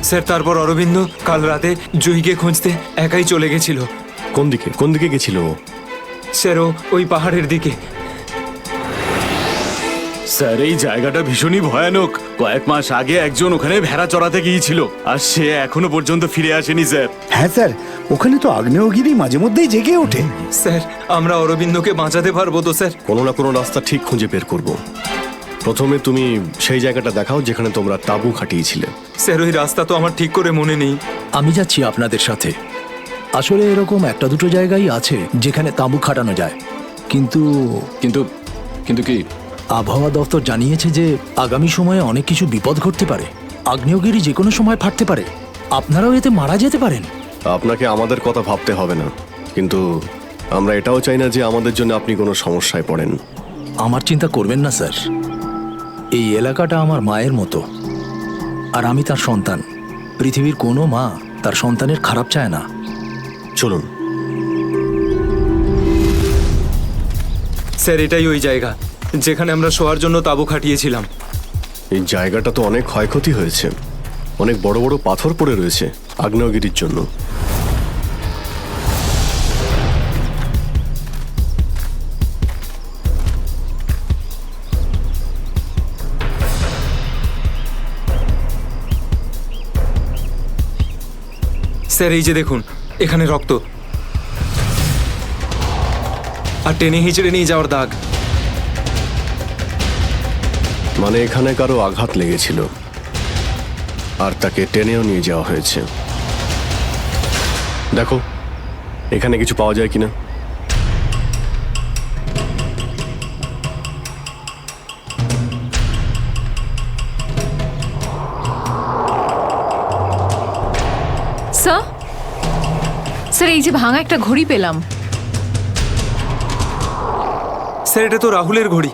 স্যার। তারপর অরবিন্দ কাল রাতে জুঁইকে খুঁজতে একাই চলে গেছিল। কোন দিকে গেছিল ও? স্যার ও ওই পাহাড়ের দিকে। স্যার এই জায়গাটা ভীষণই ভয়ানক। কয়েক মাস আগে একজন ওখানে ভেড়া চড়াতে গিয়েছিল আর সে এখনো পর্যন্ত ফিরে আসেনি স্যার। হ্যাঁ স্যার, ওখানে তো আগ্নেয়গিরি মাঝে মধ্যেই জেগে ওঠে। স্যার আমরা অরবিন্দকে বাঁচাতে পারবো তো স্যার? কোনো না কোনো রাস্তা ঠিক খুঁজে বের করব। প্রথমে তুমি সেই জায়গাটা দেখাও যেখানে তোমরা তাঁবু খাটিয়েছিলে। স্যার ওই রাস্তা তো আমার ঠিক করে মনে নেই। আমি যাচ্ছি আপনাদের সাথে। আসলে এরকম একটা দুটো জায়গায় আছে যেখানে তাঁবু খাটানো যায়, কিন্তু কিন্তু কিন্তু কি? আবহাওয়া দপ্তর জানিয়েছে যে আগামী সময়ে অনেক কিছু বিপদ ঘটতে পারে। আগ্নেয়গিরি যে কোনো সময় ফাটতে পারে, আপনারাও এতে মারা যেতে পারেন। আপনাকে আমাদের কথা ভাবতে হবে না, কিন্তু আমরা এটাও চাই না যে আমাদের জন্য আপনি কোনো সমস্যায় পড়েন। আমার চিন্তা করবেন না স্যার, এই এলাকাটা আমার মায়ের মতো, আর আমি তার সন্তান। পৃথিবীর কোনো মা তার সন্তানের খারাপ চায় না। চলুন। স্যার এটাই ওই জায়গা যেখানে আমরা শোয়ার জন্য তাঁবু খাটিয়েছিলাম। এই জায়গাটা তো অনেক ক্ষয়ক্ষতি হয়েছে, অনেক বড় বড় পাথর পড়ে রয়েছে আগ্নেয়গিরির জন্য। স্যার এই যে দেখুন, এখানে রক্ত আর টেনে হিঁচড়ে নিয়ে যাওয়ার দাগ। মানে এখানে কারো আঘাত লেগেছিল আর তাকে টেনেও নিয়ে যাওয়া হয়েছে। দেখো এখানে কিছু পাওয়া যায় কিনা। স্যার এই যে ভাঙা একটা ঘড়ি পেলাম। স্যার এটা তো রাহুলের ঘড়ি।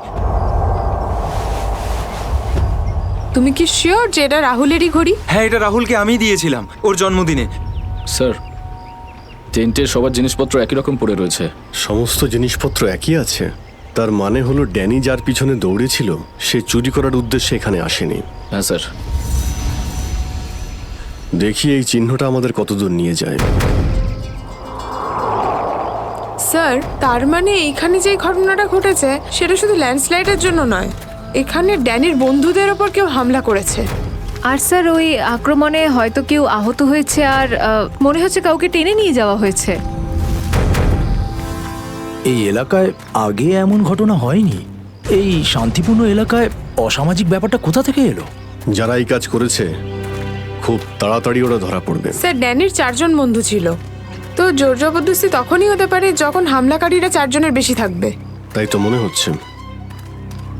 তুমি কি শিওর যে এটা রাহুলেরই ঘড়ি? হ্যাঁ এটা রাহুলকে আমি দিয়েছিলাম ওর জন্মদিনে। স্যার টেন্টে সবার জিনিসপত্র একই রকম পড়ে রয়েছে। সমস্ত জিনিসপত্র একই আছে? তার মানে হলো ড্যানি যার পিছনে দৌড়েছিল সে চুরি করার উদ্দেশ্যে এখানে আসেনি। হ্যাঁ স্যার। দেখি এই চিহ্নটা আমাদের কতদূর নিয়ে যায়। স্যার তার মানে এখানে যে ঘটনাটা ঘটেছে সেটা শুধু ল্যান্ডস্লাইডের জন্য নয়, এখানে ড্যানির বন্ধুদের ওপর কেউ হামলা করেছে। আর স্যার ওই আক্রমণে হয়তো কেউ আহত হয়েছে, আর মনে হচ্ছে কাউকে টেনে নিয়ে যাওয়া হয়েছে। এই এলাকায় আগে এমন ঘটনা হয়নি। এই শান্তিপূর্ণ এলাকায় অসামাজিক ব্যাপারটা কোথা থেকে এলো? যারা এই কাজ করেছে খুব তাড়াতাড়ি ওরা ধরা পড়বে। স্যার ড্যানির 4 জন বন্ধু ছিল, তো জোর জবরদস্তি তখনই হতে পারে যখন হামলাকারীরা 4 জনের বেশি থাকবে। তাই তো মনে হচ্ছে।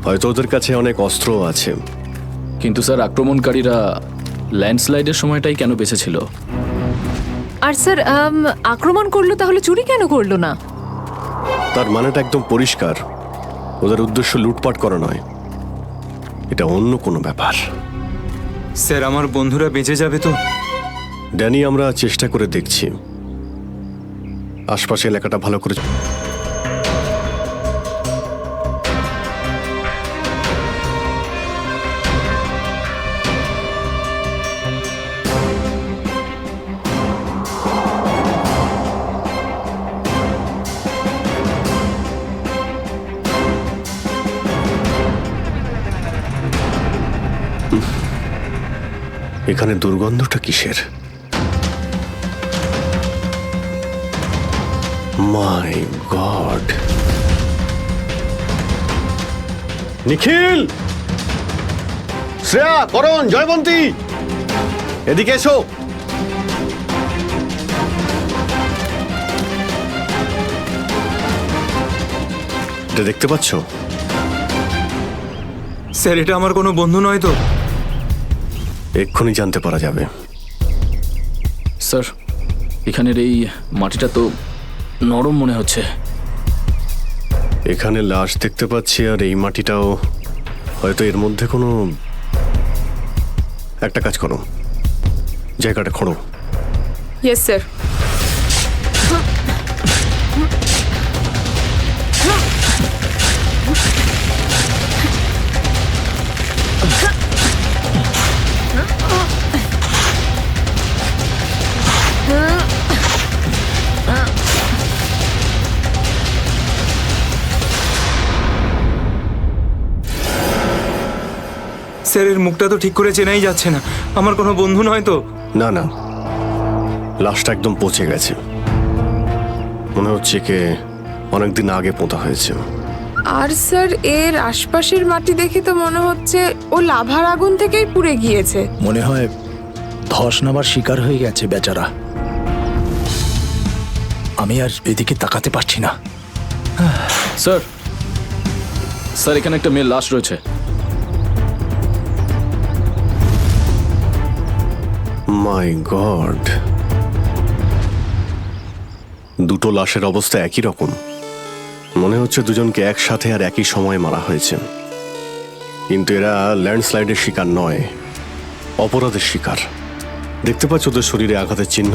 হয়তো ওদের কাছে অনেক অস্ত্র আছে। কিন্তু স্যার আক্রমণকারীরা ল্যান্ডস্লাইডের সময়টাই কেন বেঁচেছিল? আর স্যার আক্রমণ করলো তাহলে চুরি কেন করলো না? তার মানেটা একদম পরিষ্কার, ওদের উদ্দেশ্য লুটপাট করা নয়, এটা অন্য কোনো ব্যাপার। স্যার আমার বন্ধুরা বেঁচে যাবে তো? ড্যানি, আমরা চেষ্টা করে দেখছি, আশপাশে এলাকাটা ভালো করে। এখানে দুর্গন্ধটা কিসের? মাই গড! নিখিল, শ্রেয়া, করণ, জয়বন্তী, এদিকে এসো। এটা দেখতে পাচ্ছ? স্যার এটা আমার কোনো বন্ধু নয় তো? এক্ষুনি জানতে পারা যাবে। স্যার এখানের এই মাটিটা তো নরম মনে হচ্ছে। এখানে লাশ দেখতে পাচ্ছি, আর এই মাটিটাও হয়তো এর মধ্যে কোনো একটা কাজ করো, জায়গাটা খোঁড়ো। Yes sir. স্যার এর মুখটা তো ঠিক করে চেনাই যাচ্ছে না, আমার কোনো বন্ধু নয় তো? না না, লাশটা একদম পচে গেছে, মনে হচ্ছে কে অনেকদিন আগে পোঁতা হয়েছে। আর স্যার এর আশপাশের মাটি দেখে তো মনে হচ্ছে ও লাভার আগুন থেকেই পুড়ে গিয়েছে। মনে হয় ধস নামার শিকার হয়ে গেছে বেচারা। আমি আর এদিকে তাকাতে পারছি না। স্যার, স্যার এখানে একটা মেয়ের লাশ রয়েছে। মাই গড, দুটো লাশের অবস্থা একই রকম, মনে হচ্ছে দুজনকে একসাথে আর একই সময়ে মারা হয়েছে। কিন্তু এরা ল্যান্ডস্লাইডের শিকার নয়, অপরাধের শিকার। দেখতে পাচ্ছ ওদের শরীরে আঘাতের চিহ্ন?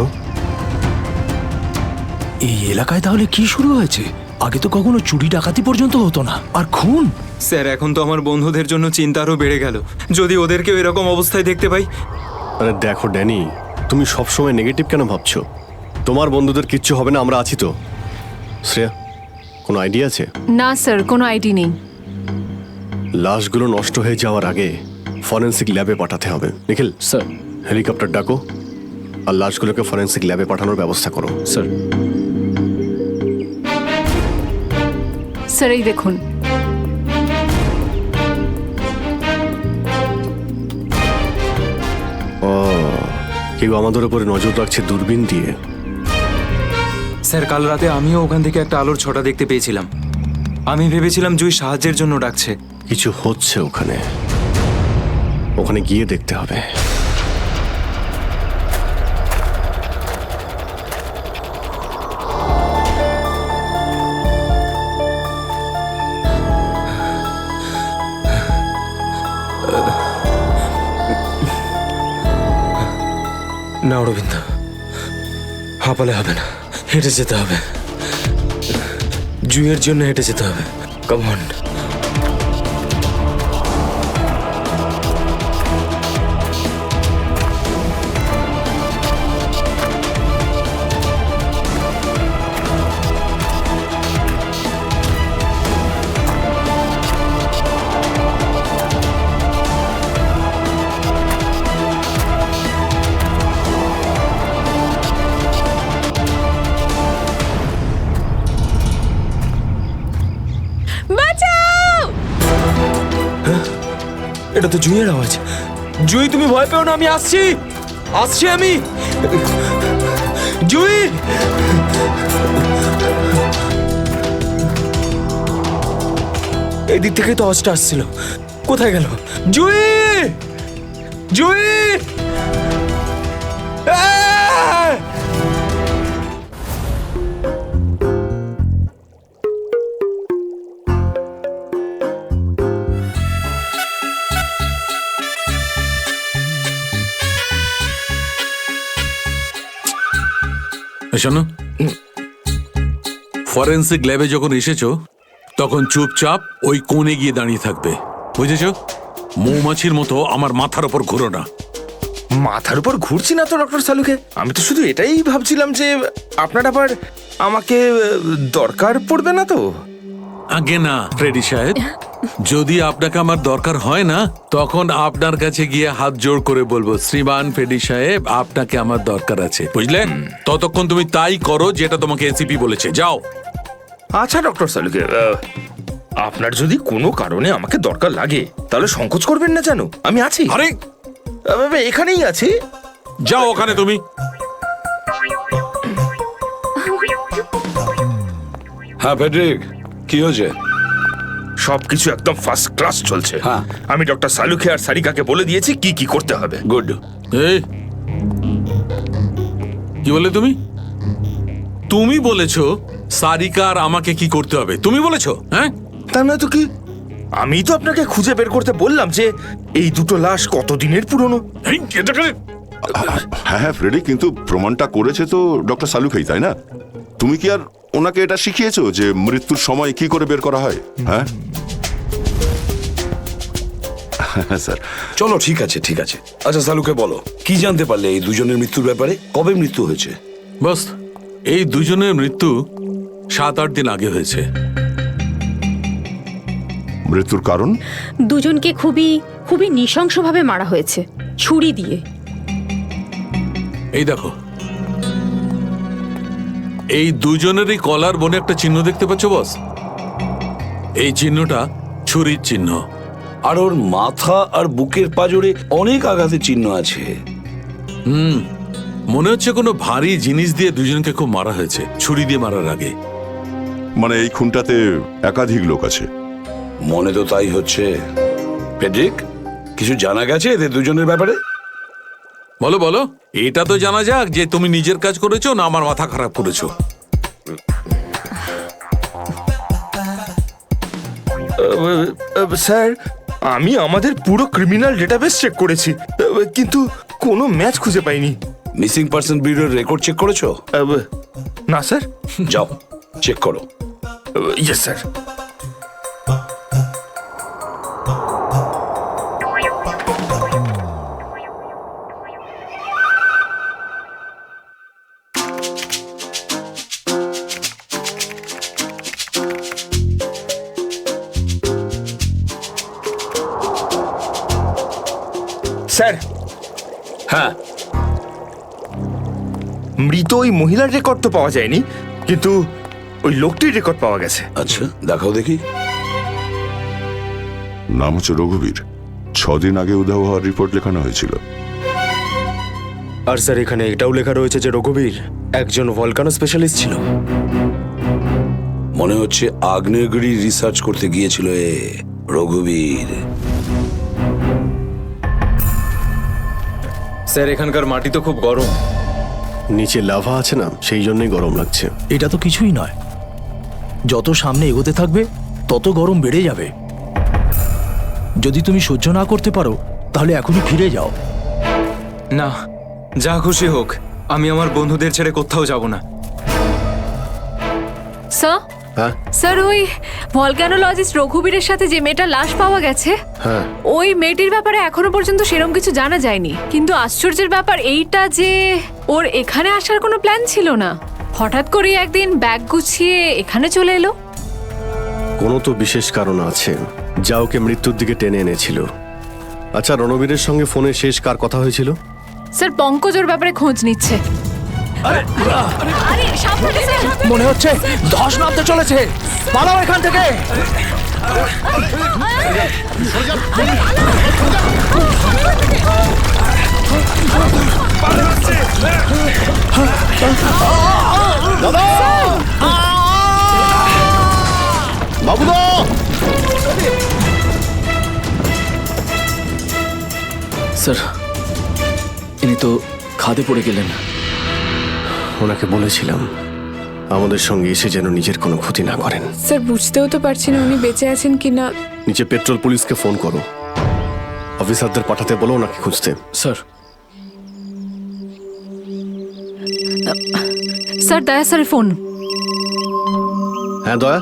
এই এলাকায় তাহলে কি শুরু হয়েছে? আগে তো কখনো চুরি ডাকাতি পর্যন্ত হতো না, আর খুন! স্যার এখন তো আমার বন্ধুদের জন্য চিন্তা আরও বেড়ে গেল, যদি ওদেরকেও এরকম অবস্থায় দেখতে পাই। আরে দেখো ড্যানি, তুমি সবসময় নেগেটিভ কেন ভাবছো? তোমার বন্ধুদের কিচ্ছু হবে না, আমরা আছি তো। শ্রেয়া, কোনো আইডিয়া আছে? না স্যার, কোনো আইডি নেই। লাশগুলো নষ্ট হয়ে যাওয়ার আগে ফরেন্সিক ল্যাবে পাঠাতে হবে। নিখিল স্যার, হেলিকপ্টার ডাকো আর লাশগুলোকে ফরেন্সিক ল্যাবে পাঠানোর ব্যবস্থা করো। স্যার। স্যার এই দেখুন। ও, কেউ আমাদের উপরে নজর রাখছে দূরবীন দিয়ে। স্যার কাল রাতে আমিও ওখান থেকে একটা আলোর ছটা দেখতে পেয়েছিলাম। আমি ভেবেছিলাম জুই সাহায্যের জন্য ডাকছে। কিছু হচ্ছে ওখানে, ওখানে গিয়ে দেখতে হবে। না অরবিন্দ, হাঁপালে হবে না, হেঁটে যেতে হবে। জুইয়ের জন্য হেঁটে যেতে হবে। Come on. এটা তো জুইয়ের আওয়াজ। জুই তুমি ভয় পেও না, আমি আসছি, আসছি আমি। জুই, এই দিক থেকে তো আওয়াজটা আসছিল, কোথায় গেল? জুই, জুই! শোনো, ফরেন্সিক ল্যাবে যখন এসেছো তখন চুপচাপ ওই কোণে গিয়ে দাঁড়িয়ে থাকবে, বুঝেছো? মৌমাছির মতো আমার মাথার ওপর ঘুরো না। মাথার উপর ঘুরছি না তো ডক্টর সালুকে, আমি তো শুধু এটাই ভাবছিলাম যে আপনার আবার আমাকে দরকার পড়বে না তো। আগে না ফ্রেডি সাহেব, যদি আপনাকে আমার দরকার হয় না তখন আপনার কাছে গিয়ে হাত জোড় করে বলবো, শ্রীমান ফ্রেডি সাহেব আপনাকে আমার দরকার আছে, বুঝলেন? ততক্ষণ তুমি তাই করো যেটা তোমাকে এসিপি বলেছে, যাও। আচ্ছা ডক্টর সালুকে, আপনার যদি কোনো কারণে আমাকে দরকার লাগে তাহলে সংকোচ করবেন না, জানো আমি আছি। আরে এখানেই আছি, যাও ওখানে তুমি। হ্যাঁ ফেডরিক, কি হয়েছে? সবকিছু একদম ফার্স্ট ক্লাস চলছে। হ্যাঁ, আমি ডক্টর সালুকে আর সারিকাকে বলে দিয়েছি কি কি করতে হবে। গুড। এই কি বলে তুমি? তুমি বলেছো সারিকা আর আমাকে কি করতে হবে? তুমি বলেছো? হ্যাঁ, তা না তো কি, আমি তো আপনাকে খুঁজে বের করতে বললাম যে এই দুটো লাশ কতদিনের পুরনো। হ্যাঁ হ্যাঁ ফ্রেডি, কিন্তু প্রমাণটা করেছে তো ডক্টর সালুকেই, তাই না? তুমি কি আর ওনাকে এটা শিখিয়েছো যে মৃত্যুর সময় কি করে বের করা হয়? হ্যাঁ স্যার। চলো ঠিক আছে ঠিক আছে। আচ্ছা সালুকে বলো, কি জানতে পারলে এই দুজনের মৃত্যুর ব্যাপারে? কবে মৃত্যু হয়েছে? বস, এই দুজনের মৃত্যু 7-8 দিন আগে হয়েছে। মৃত্যুর কারণ? দুজনকে খুবই খুবই নৃশংসভাবে মারা হয়েছে, ছুরি দিয়ে। এই দেখো, এই দুজনেরই কলার বনে একটা চিহ্ন দেখতে পাচ্ছ বস? এই চিহ্নটা ছুরির চিহ্ন। আর ওর মাথা আর বুকের পাঁজরে অনেক আঘাতের চিহ্ন আছে। মনে হচ্ছে কোনো ভারী জিনিস দিয়ে দুজনকে খুব মারা হয়েছে, ছুরি দিয়ে মারার আগে। মানে এই খুনটাতে একাধিক লোক আছে? মনে তো তাই হচ্ছে। ফেডরিক, কিছু জানা গেছে এদের দুজনের ব্যাপারে? বলো বলো, এটা তো জানা যাক যে তুমি নিজের কাজ করেছো না আমার মাথা খারাপ করেছো। স্যার, আমি আমাদের পুরো ক্রিমিনাল ডেটাবেস চেক করেছি, কিন্তু কোনো ম্যাচ খুঁজে পাইনি। মিসিং পারসন ব্যুরোর রেকর্ড চেক করেছো? না স্যার। যাও চেক করো। Yes sir. স্যার। হ্যাঁ, মৃত ওই মহিলার রেকর্ড তো পাওয়া যায়নি, কিন্তু ওই লোকটির রেকর্ড পাওয়া গেছে। আচ্ছা দেখাও দেখি। নাম হচ্ছে রঘুবীর। 6 দিন আগে উধাও হওয়ার রিপোর্ট লেখানো হয়েছিল। আর স্যার এখানে এটাও লেখা রয়েছে যে রঘুবীর একজন ভলকানো স্পেশালিস্ট ছিল। মনে হচ্ছে আগ্নেয়গিরি রিসার্চ করতে গিয়েছিল এ রঘুবীর। স্যার এখানকার মাটি তো খুব গরম। নিচে লাভা আছে না, সেই জন্যই গরম লাগছে। এটা তো কিছুই নয়, যত সামনে এগোতে থাকবে তত গরম বেড়ে যাবে। যদি তুমি সহ্য না করতে পারো তাহলে এখনই ফিরে যাও। না, যা খুশি হোক, আমি আমার বন্ধুদের ছেড়ে কোথাও যাব না। স্যার, স্যার ওই ভলকানোলজিস্ট রঘুবীরের সাথে যে মেয়েটার লাশ পাওয়া গেছে, ওই মেয়েটির ব্যাপারে এখনো পর্যন্ত সেরকম কিছু জানা যায়নি। কিন্তু আশ্চর্যের ব্যাপার এইটা যে ওর এখানে আসার কোনো প্ল্যান ছিল না, হঠাৎ করে একদিন ব্যাগ গুছিয়ে এখানে চলে এলো। কোনো তো বিশেষ কারণ আছে যা ওকে মৃত্যুর দিকে টেনে এনেছিল। আচ্ছা, রণবীরের সঙ্গে ফোনে শেষ কার কথা হয়েছিল? স্যার পঙ্কজ ওর ব্যাপারে খোঁজ নিচ্ছে। মনে হচ্ছে ধস নামতে চলেছে, পালাও এখান থেকে। বাবুদা, স্যার ইনি তো খাদে পড়ে গেলেন। ওনাকে বলেছিলাম আমাদের সঙ্গে এসে যেন নিজের কোনো ক্ষতি না করেন। স্যার বুঝতেও তো পারছি না উনি বেঁচে আছেন কিনা। নিচে পেট্রোল পুলিশকে ফোন করো, অফিসারদের পাঠাতে বলো ওনাকে খুঁজতে। স্যার স্যার দয়া স্যারের ফোন। হ্যাঁ দয়া,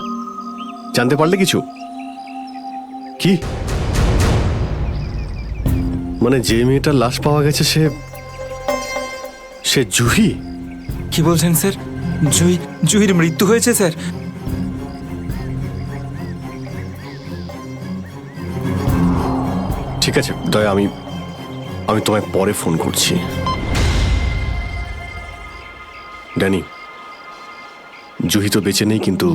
জানতে পারলে কিছু? কি মানে যে মেয়েটার লাশ পাওয়া গেছে সে জুহি? কি বলছেন স্যার? জুহির মৃত্যু হয়েছে স্যার? ঠিক আছে দয়া, আমি তোমায় পরে ফোন করছি। ড্যানি, জুহি তো বেঁচে নেই, কিন্তু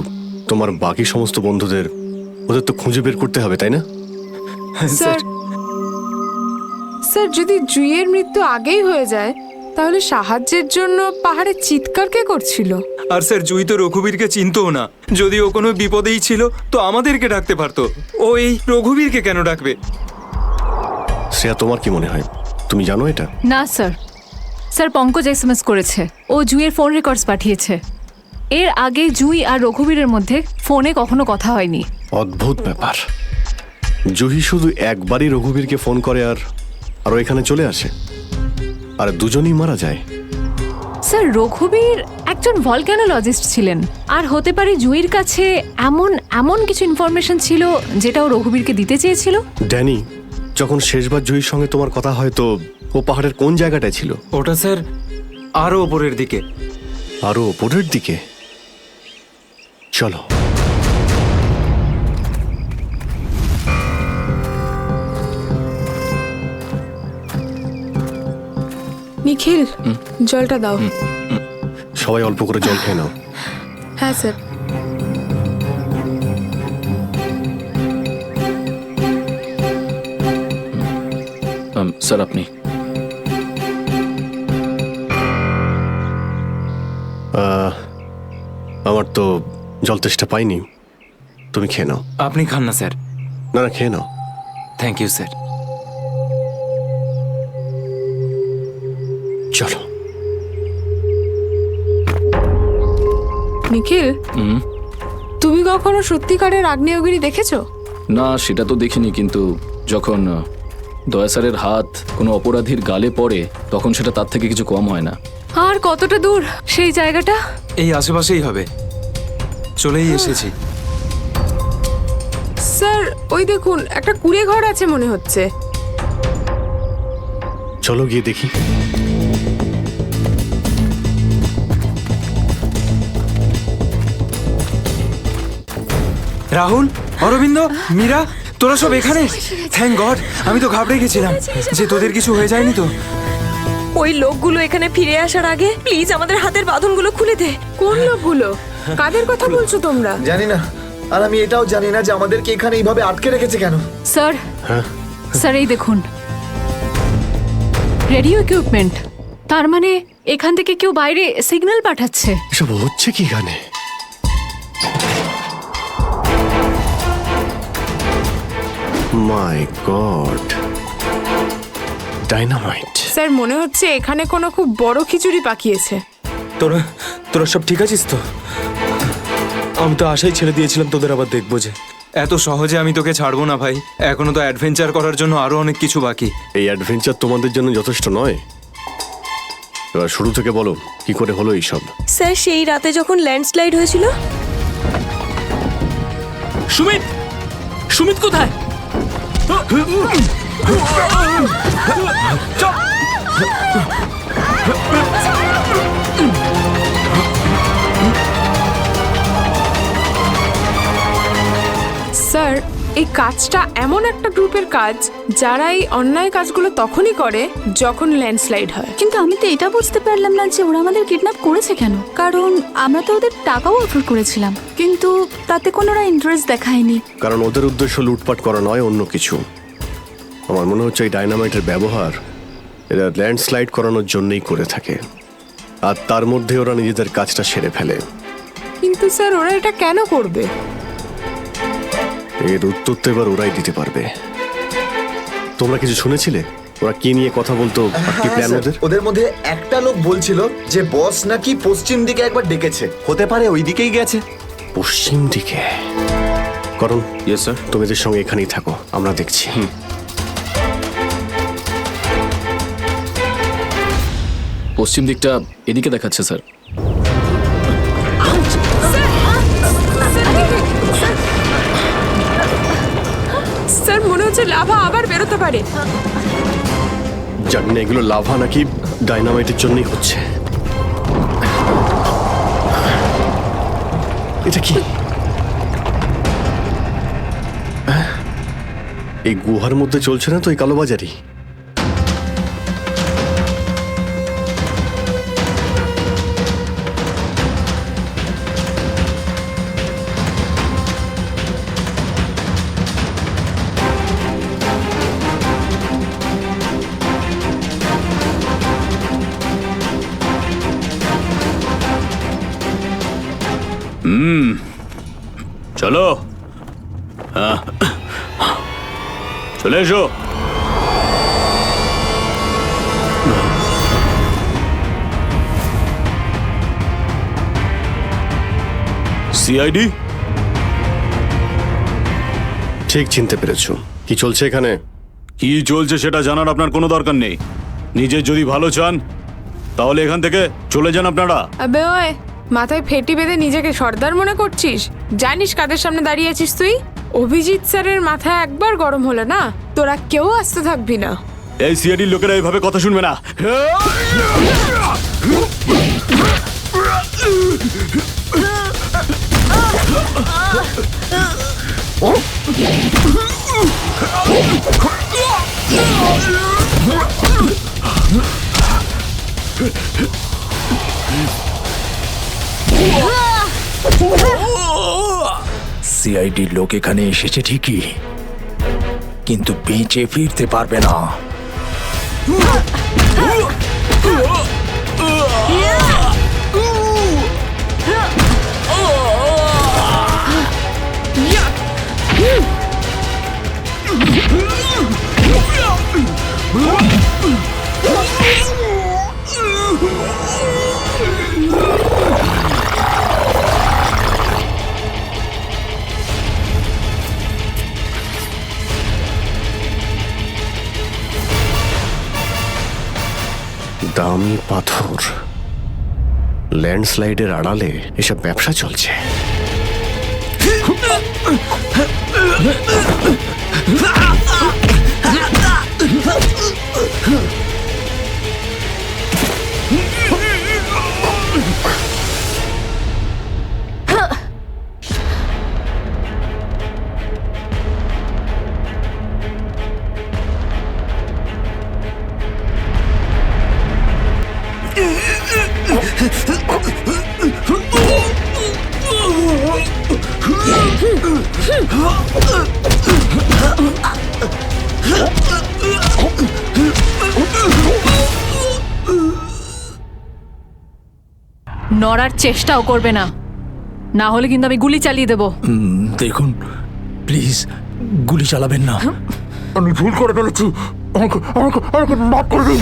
তোমার বাকি সমস্ত বন্ধুদের ওদের তো খুঁজে বের করতে হবে, তাই না? স্যার স্যার যদি জুইয়ের মৃত্যু আগেই হয়ে যায় তাহলে সাহায্যের জন্য পাহাড়ে চিৎকার কে করছিল? আর স্যার জুই তো রঘুবীরকে চিনতও না। যদি ও কোনো বিপদেই ছিল তো আমাদেরকে ডাকতে পারতো। ও এই রঘুবীরকে কেন ডাকবে? শ্রেয়া, তোমার কি মনে হয়? তুমি জানো এটা? না স্যার, স্যার পঙ্কজ এসএমএস করেছে, ও জুইয়ের ফোন রেকর্ডস পাঠিয়েছে। এর আগে জুই আর রঘুবীরের মধ্যে ফোনে কখনো কথা হয়নি। অদ্ভুত ব্যাপার, জুহি শুধু একবারই রঘুবীরকে ফোন করে আর ও এখানে চলে আসে, আর দুজনেই মারা যায়। স্যার রঘুবীর একজন ভলক্যানোলজিস্ট ছিলেন, আর হতে পারে জুইয়ের কাছে এমন কিছু ইনফরমেশন ছিল যেটা ও রঘুবীরকে দিতে চেয়েছিল। ড্যানি, যখন শেষবার জুহির সঙ্গে তোমার কথা হয় তো ও পাহাড়ের কোন জায়গাটায় ছিল? ওটা স্যার আরো ওপরের দিকে। আরো ওপরের দিকে? চলো। নিখিল, জলটা দাও। সবাই অল্প করে জল খেয়ে নাও। হ্যাঁ স্যার। স্যার আপনি? আমার তো জল তেষ্টা পাইনি, তুমি খেয়ে নাও। আপনি খান না স্যার? না না, খেয়ে নাও। Thank you sir. চলো। নিখিল, তুমি কখনো সত্যিকারের আগ্নেয়গিরি দেখেছো? না, সেটা তো দেখিনি, কিন্তু যখন দয়া স্যারের হাত কোনো অপরাধীর গালে পড়ে তখন সেটা তার থেকে কিছু কম হয় না। আর কতটা দূর সেই জায়গাটা? এই আশেপাশেই হবে, চলেই এসেছি। স্যার ওই দেখুন, একটা কুঁড়ে ঘর আছে মনে হচ্ছে। চলো গিয়ে দেখি। রাহুল, অরবিন্দ, মীরা, তোরা সব এখানে? থ্যাংক গড, আমি তো ঘাবড়ে গেছিলাম যে তোদের কিছু হয়ে যায়নি তো। ওই লোকগুলো এখানে ফিরে আসার আগে প্লিজ আমাদের হাতের বাঁধনগুলো খুলে দে। কোন লোকগুলো? কাদের কথা বলছো তোমরা? জানি না, আর আমি এটাও জানি না যে আমাদেরকে এখানে এইভাবে আটকে রেখেছে কেন। স্যার, স্যার এই দেখুন, রেডিও ইকুইপমেন্ট। তার মানে এখান থেকে কেউ বাইরে সিগন্যাল পাঠাচ্ছে। এসব হচ্ছে কি এখানে? মাই গড, ডাইনামাইট। স্যার মনে হচ্ছে এখানে কোনো খুব বড় খিচুড়ি পাকিয়েছে। তোরা সব ঠিক আছিস তো? আমি তো আশাই ছেড়ে দিয়েছিলাম তোদের আবার দেখবো যে। এত সহজে আমি তোকে ছাড়বো না ভাই, এখনো তো অ্যাডভেঞ্চার করার জন্য আরো অনেক কিছু বাকি। এই অ্যাডভেঞ্চার তোমাদের জন্য যথেষ্ট নয়? এবার শুরু থেকে বলো, কি করে হলো এইসব? স্যার সেই রাতে যখন ল্যান্ডস্লাইড হয়েছিল। সুমিত, সুমিত কোথায়? স্যার এই কাজটা এমন একটা গ্রুপের কাজ যারা এই অন্যায় কাজগুলো তখনই করে যখন ল্যান্ডস্লাইড হয়। কিন্তু আমি তো এটা বুঝতে পারলাম না যে ওরা আমাদের কিডন্যাপ করেছে কেন, কারণ আমরা তো ওদের টাকাও অফার করেছিলাম, কিন্তু তাতে কোনো ওরা ইন্টারেস্ট দেখায়নি। কারণ ওদের উদ্দেশ্য লুটপাট করা নয়, অন্য কিছু। আমার মনে হচ্ছে এই ডাইনামাইটের ব্যবহার এরা ল্যান্ডস্লাইড করানোর জন্যই করে থাকে, আর তার মধ্যে ওরা নিজেদের কাজটা সেরে ফেলে। কিন্তু স্যার ওরা এটা কেন করবে? এর উত্তর তো এবার ওরাই দিতে পারবে। তোমরা কিছু শুনেছিলে ওরা কি নিয়ে কথা বলতো? আর কি প্ল্যান ওদের? ওদের মধ্যে একটা লোক বলছিল যে বস নাকি পশ্চিম দিকে একবার ডেকেছে, হতে পারে ওই দিকেই গেছে। পশ্চিম দিকে? করণ, ইয়েস স্যার, তুমি এদের সঙ্গে এখানেই থাকো, আমরা দেখছি। পশ্চিম দিকটা এদিকে দেখাচ্ছে স্যার। স্যার মনে হচ্ছে লাভা আবার বেরোতে পারে। জানি না এগুলো লাভা নাকি ডাইনামাইটের জন্যই হচ্ছে। এটা কি? এই গুহার মধ্যে চলছে না তো এই কালোবাজারি? চলো, চলে এসো। সিআইডি? ঠিক চিনতে পেরেছো। কি চলছে এখানে? কি চলছে সেটা জানার আপনার কোনো দরকার নেই। নিজের যদি ভালো চান তাহলে এখান থেকে চলে যান আপনারা। আবে ওই, মাথায় ফেটি বেঁধে নিজেকে সর্দার মনে করছিস? জানিস কাদের সামনে দাঁড়িয়ে আছিস তুই? অভিজিৎ স্যারের মাথা একবার গরম হলো না, তোরা কেউ আসতে থাকবি না। এই সিআইডির লোকেরা এইভাবে কথা শুনবে না। সিআইডির লোক এখানে এসেছে ঠিকই, কিন্তু বেঁচে ফিরতে পারবে না। দামি পাথর, ল্যান্ডস্লাইডের আড়ালে এসব ব্যবসা চলছে। নড়ার চেষ্টাও করবে না, না হলে কিন্তু আমি গুলি চালিয়ে দেবো। দেখুন প্লিজ, গুলি চালাবেন না। আমি ভুল করে ফেলেছি, আমাকে আমাকে আমাকে মাফ করে দিন।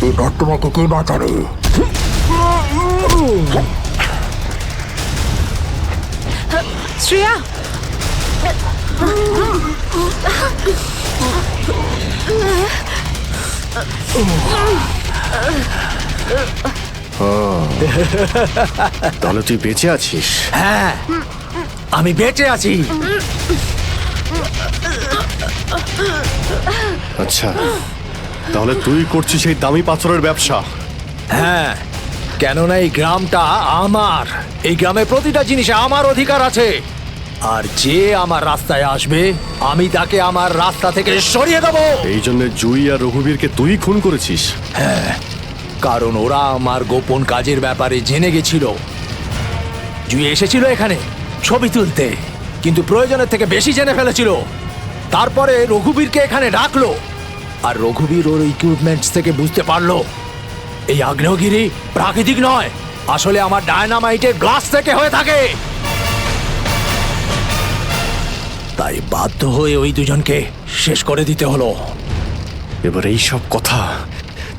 এবার তোমাকে কে বাঁচাবে? শ্রেয়া, তাহলে তুই বেঁচে আছিস? হ্যাঁ, আমি বেঁচে আছি। আচ্ছা, তাহলে তুই করছিস এই দামি পাথরের ব্যবসা? হ্যাঁ, কেননা এই গ্রামটা আমার। এই গ্রামে প্রতিটা জিনিসে আমার অধিকার আছে, আর যে আমার রাস্তায় আসবে আমি তাকে আমার রাস্তা থেকে সরিয়ে দেবো। এই জন্য জুই আর রঘুবীরকে তুই খুন করেছিস? হ্যাঁ, কারণ ওরা আমার গোপন কাজের ব্যাপারে জেনে গেছিল। জুই এসেছিল এখানে ছবি তুলতে, কিন্তু প্রয়োজনের থেকে বেশি জেনে ফেলেছিল। তারপরে রঘুবীরকে এখানে ডাকলো, আর রঘুবীর ওর ইকুইপমেন্টস থেকে বুঝতে পারলো এই আগ্নেয়গিরি প্রাকৃতিক নয়, আসলে আমার ডায়নামাইটের গ্লাস থেকে হয়ে থাকে। তাই বাধ্য হয়ে ওই দুজনকে শেষ করে দিতে হলো। এবার এই সব কথা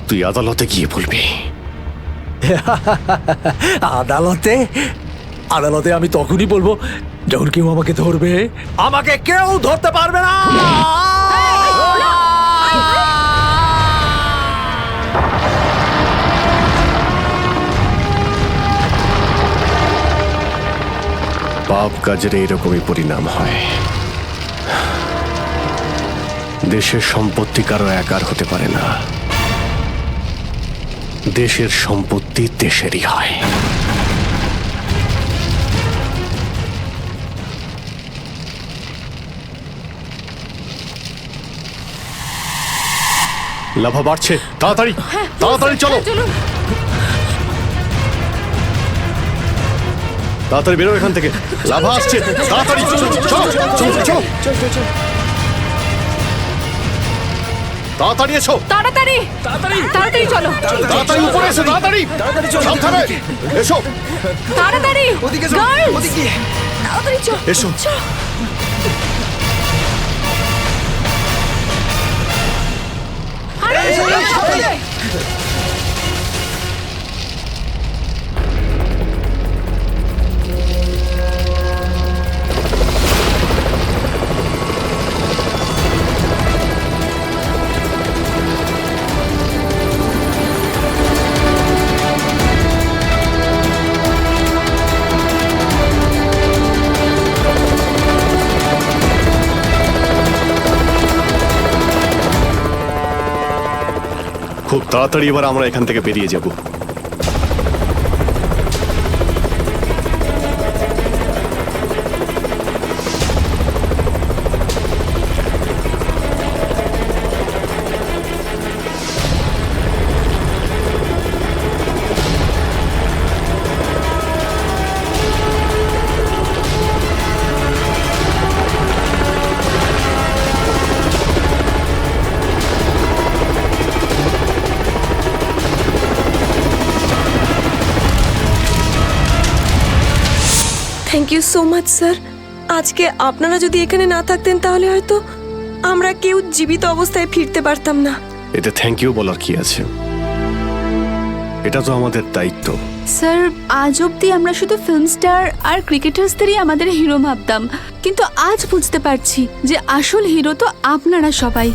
তুই আদালতে গিয়ে বলবি। আদালতে আদালতে আমি তখনই বলবো যখন কেউ আমাকে ধরবে। আমাকে কেউ ধরতে পারবে না। পাপ কাজের এইরকমই পরিণাম হয়। দেশের সম্পত্তি কারো একার হতে পারে না, দেশের সম্পত্তি দেশেরই হয়। লাভা বাড়ছে, তাড়াতাড়ি তাড়াতাড়ি চলো, তাড়াতাড়ি বেরো এখান থেকে। লাভা আসছে, তাড়াতাড়ি চলো চলো চলো চলো, তাড়াতাড়ি এসো, তাড়াতাড়ি তাড়াতাড়ি তাড়াতাড়ি চলো, তাড়াতাড়ি উপরে এসো, তাড়াতাড়ি সাবধানে এসো, তাড়াতাড়ি ওদিকে ওদিকে তাড়াতাড়ি চলো এসো। খুব তাড়াতাড়ি এবার আমরা এখান থেকে বেরিয়ে যাব। Thank you so much sir. আজকে আপনারা যদি এখানে না থাকতেন তাহলে হয়তো আমরা কেউ জীবিত অবস্থায় ফিরতে পারতাম না। এতে থ্যাংক ইউ বলার কি আছে, এটা তো আমাদের দায়িত্ব। স্যার, আজ অবধি আমরা শুধু ফিল্ম স্টার আর ক্রিকেটার্সদেরই আমাদের হিরো ভাবতাম, কিন্তু আজ বুঝতে পারছি যে আসল হিরো তো আপনারা সবাই।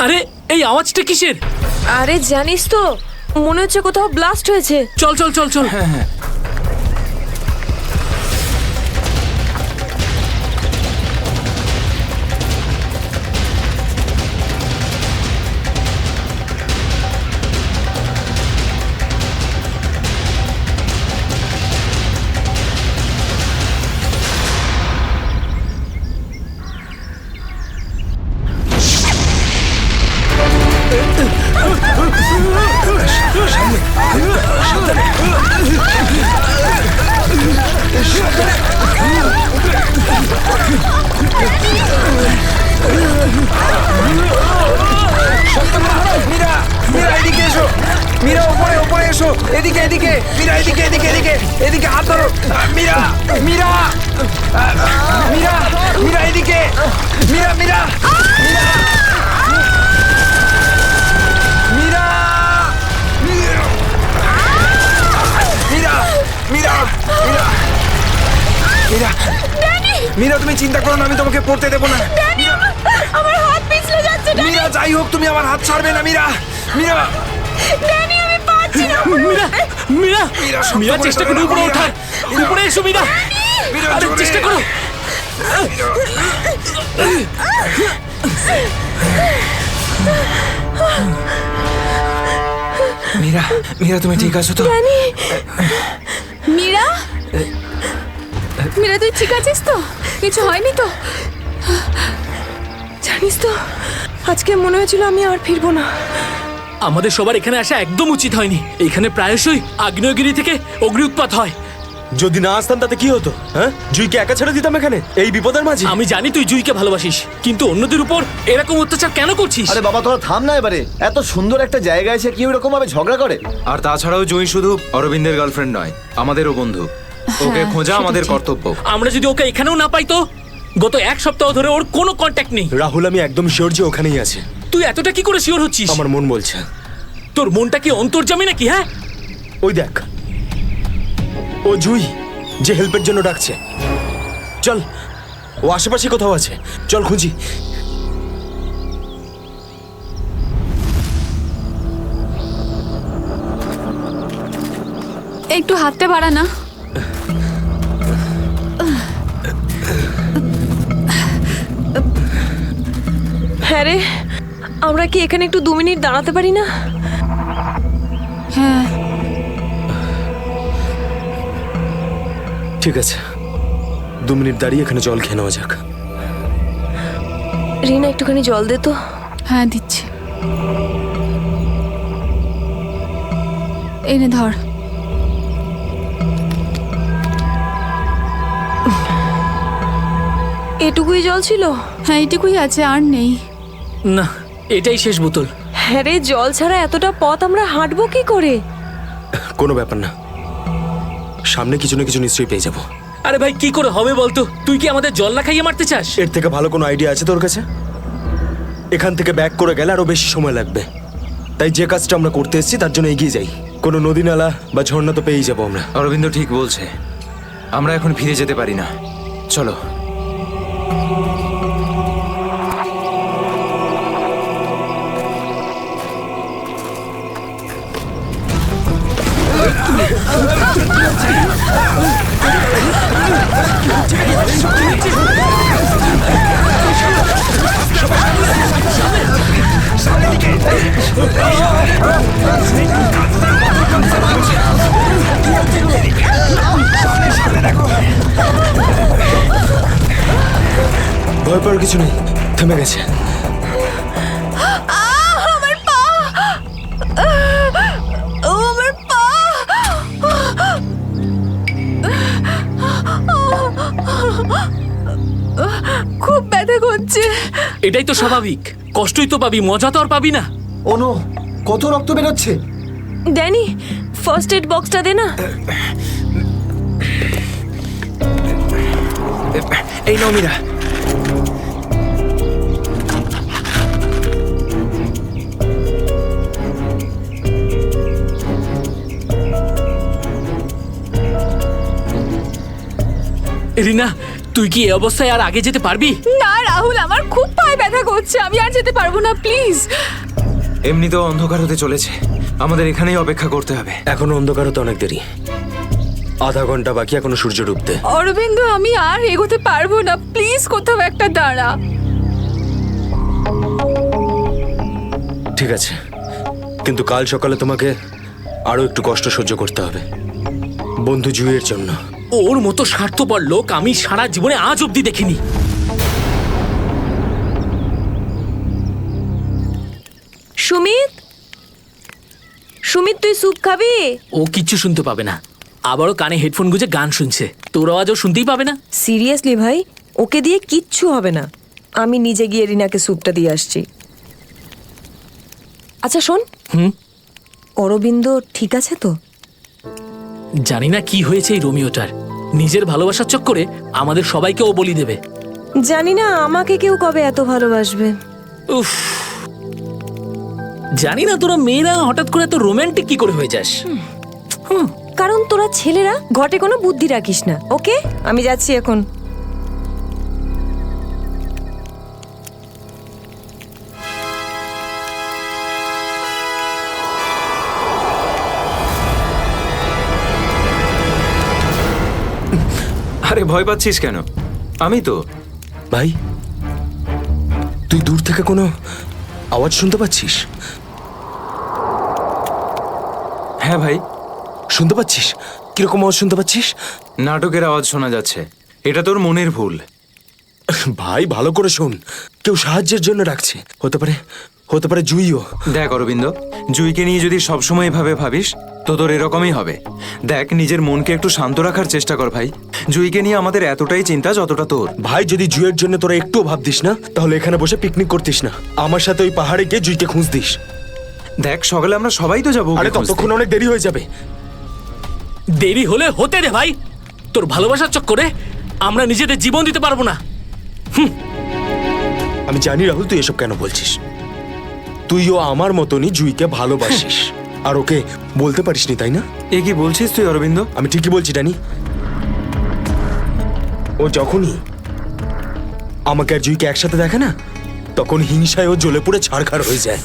আরে এই আওয়াজটা কিসের? আরে জানিস তো, মনে হচ্ছে কোথাও ব্লাস্ট হয়েছে। চল চল চল চল। হ্যাঁ হ্যাঁ মীরা, এদিকে এসো। মীরা, ওপরে এসো, এদিকে এদিকে মীরা, এদিকে এদিকে এদিকে এদিকে হাত ধরো। মীরা মীরা মীরা মীরা এদিকে মীরা মীরা মীরা মীরা মীরা মীরা মীরা মীরা মীরা তুমি চিন্তা করো না, আমি তোমাকে পড়তে দেবো না। আমার হাত পিছলে যাচ্ছে। মীরা যাই হোক তুমি আমার হাত ছাড়বে না। মীরা মীরা ড্যানি, আমি পারছি না। মীরা মীরা মীরা চেষ্টা করো উপরে ওঠার। উপরে এসো মীরা, আরে চেষ্টা করো। মীরা মীরা তুমি ঠিক আছো তো? মীরা মীরা তুই ঠিক আছিস তো? কিছু হয়নি তো? জানিস তো, আজকে মনে হয়েছিল আমি আর ফিরবো না। আমাদের সবার এখানে আসা একদম উচিত হয়নি। এখানে প্রায়শই আগ্নেয়গিরি থেকে অগ্নি উৎপাত হয়। যদি না আসতাম তাতে কি হতো? হ্যাঁ, জুইকে একা ছেড়ে দিতাম এখানে এই বিপদের মাঝে? আমি জানি তুই জুইকে ভালোবাসিস, কিন্তু অন্যদের উপর এরকম অত্যাচার কেন করছিস? আরে বাবা তোরা থাম না এবারে। এত সুন্দর একটা জায়গায় এসে কি এরকম ভাবে ঝগড়া করে? আর তাছাড়াও জুঁই শুধু অরবিন্দের গার্লফ্রেন্ড নয়, আমাদেরও বন্ধু। ওকে খোঁজা আমাদের কর্তব্য। আমরা যদি ওকে এখানেও না পাই তো? গত এক সপ্তাহ ধরে ওর কোনো কন্ট্যাক্ট নেই। রাহুল, আমি একদম শিওর যে ওখানেই আছে। তুই এতটা কি করে শিওর হচ্ছিস? আমার মন বলছে। তোর মনটা কি অন্তর্যামী নাকি? হ্যাঁ, ওই দেখ, ও জুই যে হেল্পের জন্য ডাকছে। চল, ও আশেপাশে কোথাও আছে, চল খুঁজি। একটু হাতটা বাড়া না। হ্যাঁ রে, আমরা কি এখানে একটু 2 মিনিট দাঁড়াতে পারি না? হ্যাঁ ঠিক আছে, 2 মিনিট দাঁড়িয়ে এখানে জল খেয়ে নেওয়া যাক। রিনা, একটুখানি জল দে তো। হ্যাঁ দিচ্ছি। এনে ধর। এটুকুই জল ছিল? হ্যাঁ এইটুকুই আছে, আর নেই। না, এটাই শেষ বোতল। হ্যাঁ রে, জল ছাড়া এতটা পথ আমরা হাঁটবো কি করে? কোনো ব্যাপার না, সামনে কিছু না কিছু নিশ্চয়ই পেয়ে যাবো। আরে ভাই, কি করে হবে বলতো? তুই কি আমাদের জল না খাইয়ে মারতে চাস? এর থেকে ভালো কোনো আইডিয়া আছে তোর কাছে? এখান থেকে ব্যাক করে গেলে আরো বেশি সময় লাগবে। তাই যে কাজটা আমরা করতে এসেছি তার জন্য এগিয়ে যাই। কোনো নদী নালা বা ঝর্ণা তো পেয়েই যাবো আমরা। অরবিন্দ ঠিক বলছে, আমরা এখন ফিরে যেতে পারি না। চলো। ভয় পাওয়ার কিছু নেই, থেমে গেছে। আমার পা, আমার পা। খুব ব্যথা করছে। এটাই তো স্বাভাবিক, কষ্টই তো পাবি, মজা তো আর পাবি না। ও নো, কত রক্ত বেরোচ্ছে। ড্যানি, ফার্স্ট এড বক্সটা দে না। এই নাও মীরা। রিনা, তুই কি এই অবস্থায় আর আগে যেতে পারবি? না রাহুল, আমার খুব পায়ে ব্যথা করছে, আমি আর যেতে পারবো না, প্লিজ। এমনিতেও অন্ধকার হতে চলেছে, আমাদের এখানেই অপেক্ষা করতে হবে। এখনো অন্ধকার হতে অনেক দেরি, আধা ঘন্টা বাকি এখনো সূর্য ডুবতে। অরবিন্দ, আমি আর এগোতে পারবো না, প্লিজ কোথাও একটা দাঁড়া। ঠিক আছে, কিন্তু কাল সকালে তোমাকে আরো একটু কষ্ট সহ্য করতে হবে, বন্ধু জুইয়ের জন্য। ওর মতো স্বার্থপর লোক আমি সারা জীবনে আজ অব্দি দেখিনি। সুমিত, সুমিত তুই স্যুপ খাবি? ও কিচ্ছু শুনতে পাবে না, আবারও কানে হেডফোন গুঁজে গান শুনছে, তোর আওয়াজও শুনতেই পাবে না। সিরিয়াসলি ভাই, ওকে দিয়ে কিচ্ছু হবে না, আমি নিজে গিয়ে রিনাকে স্যুপটা দিয়ে আসছি। আচ্ছা শোন, অরবিন্দ ঠিক আছে তো? জানি না কি হয়েছে এই রোমিওটার, নিজের ভালোবাসার চক্করে আমাদের সবাইকে ও বলি দেবে। জানি না আমাকে কেউ কবে এত ভালোবাসবে। উফ, জানি না তোরা মেয়েরা হঠাৎ করে এত রোমান্টিক কি করে হয়ে যাস। কারণ তোরা ছেলেরা ঘটে কোনো বুদ্ধি রাখিস না। ওকে, আমি যাচ্ছি এখন। আরে ভয় পাচ্ছিস কেন? আমি তো। ভাই, তুই দূর থেকে কোনো আওয়াজ শুনতে পাচ্ছিস? হ্যাঁ ভাই। শুনতে পাচ্ছিস? কিরকম আওয়াজ শুনতে পাচ্ছিস? নাটকের আওয়াজ শোনা যাচ্ছে। এটা তোর মনের ভুল। ভাই ভালো করে শোন, কেউ সাহায্যের জন্য ডাকছে। হতে পারে জুইও। দেখ অরবিন্দ, জুইকে নিয়ে যদি সবসময় এভাবে ভাবিস তো তোর এরকমই হবে। দেখ, নিজের মনকে একটু শান্ত রাখার চেষ্টা কর ভাই। জুইকে নিয়ে আমাদের এতটাই চিন্তা যতটা তোর। ভাই, যদি জুইয়ের জন্য তোরা একটু ভাবতিস না, তাহলে এখানে বসে পিকনিক করতিস না। আমার সাথে ওই পাহাড়ে গিয়ে জুইকে খুঁজতিস। দেখ, সকালে আমরা সবাই তো যাবো। আরে ততক্ষণ অনেক দেরি হয়ে যাবে। দেরি হলে হতে দে ভাই, তোর ভালোবাসার চক্করে আমরা নিজেদের জীবন দিতে পারবো না। আমি জানি রাহুল, তুই এসব কেন বলছিস। তুইও আমার মতনই জুইকে ভালোবাসিস, আর ওকে বলতে পারিসনি, তাই না? এ কি বলছিস তুই অরবিন্দ? আমি ঠিকই বলছি ডানি। ও যখনই আমাকে আর জুইকে একসাথে দেখে না, তখন হিংসায় ও জ্বলে পুড়ে ছারখার হয়ে যায়।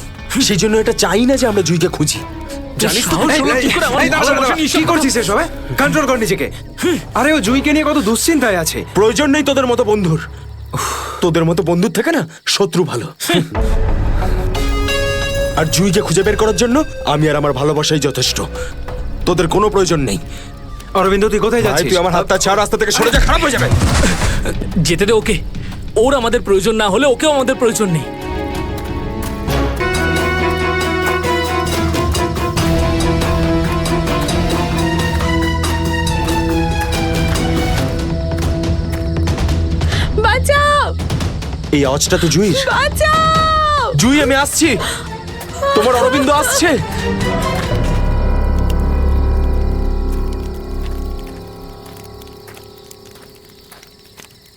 সেই জন্য এটা চাই না যে আমরা জুইকে খুঁজি। জানিস তো কি করছিস এসব? কন্ট্রোল কর নিজেকে। আরে ও জুইকে নিয়ে কত দুশ্চিন্তায় আছে। প্রয়োজন নেই তোদের মতো বন্ধুর। তোদের মতো বন্ধুর থেকে না শত্রু ভালো। আর জুইকে খুঁজে বের করার জন্য আমি আর আমার ভালোবাসাই যথেষ্ট। তোদের কোনো প্রয়োজন নেই। অরবিন্দ, তুই কোথায় যাচ্ছিস? তুই আমার হাতটা ছাড়, রাস্তা থেকে সরে যা, খারাপ হয়ে যাবে। যেতে দে ওকে। ওর আমাদের প্রয়োজন না হলে ওকেও আমাদের প্রয়োজন নেই। বাঁচাও! এই আওয়াজটা তো জুই। বাঁচাও! জুই, আমি আসছি। তোমার অরবিন্দ আসছে।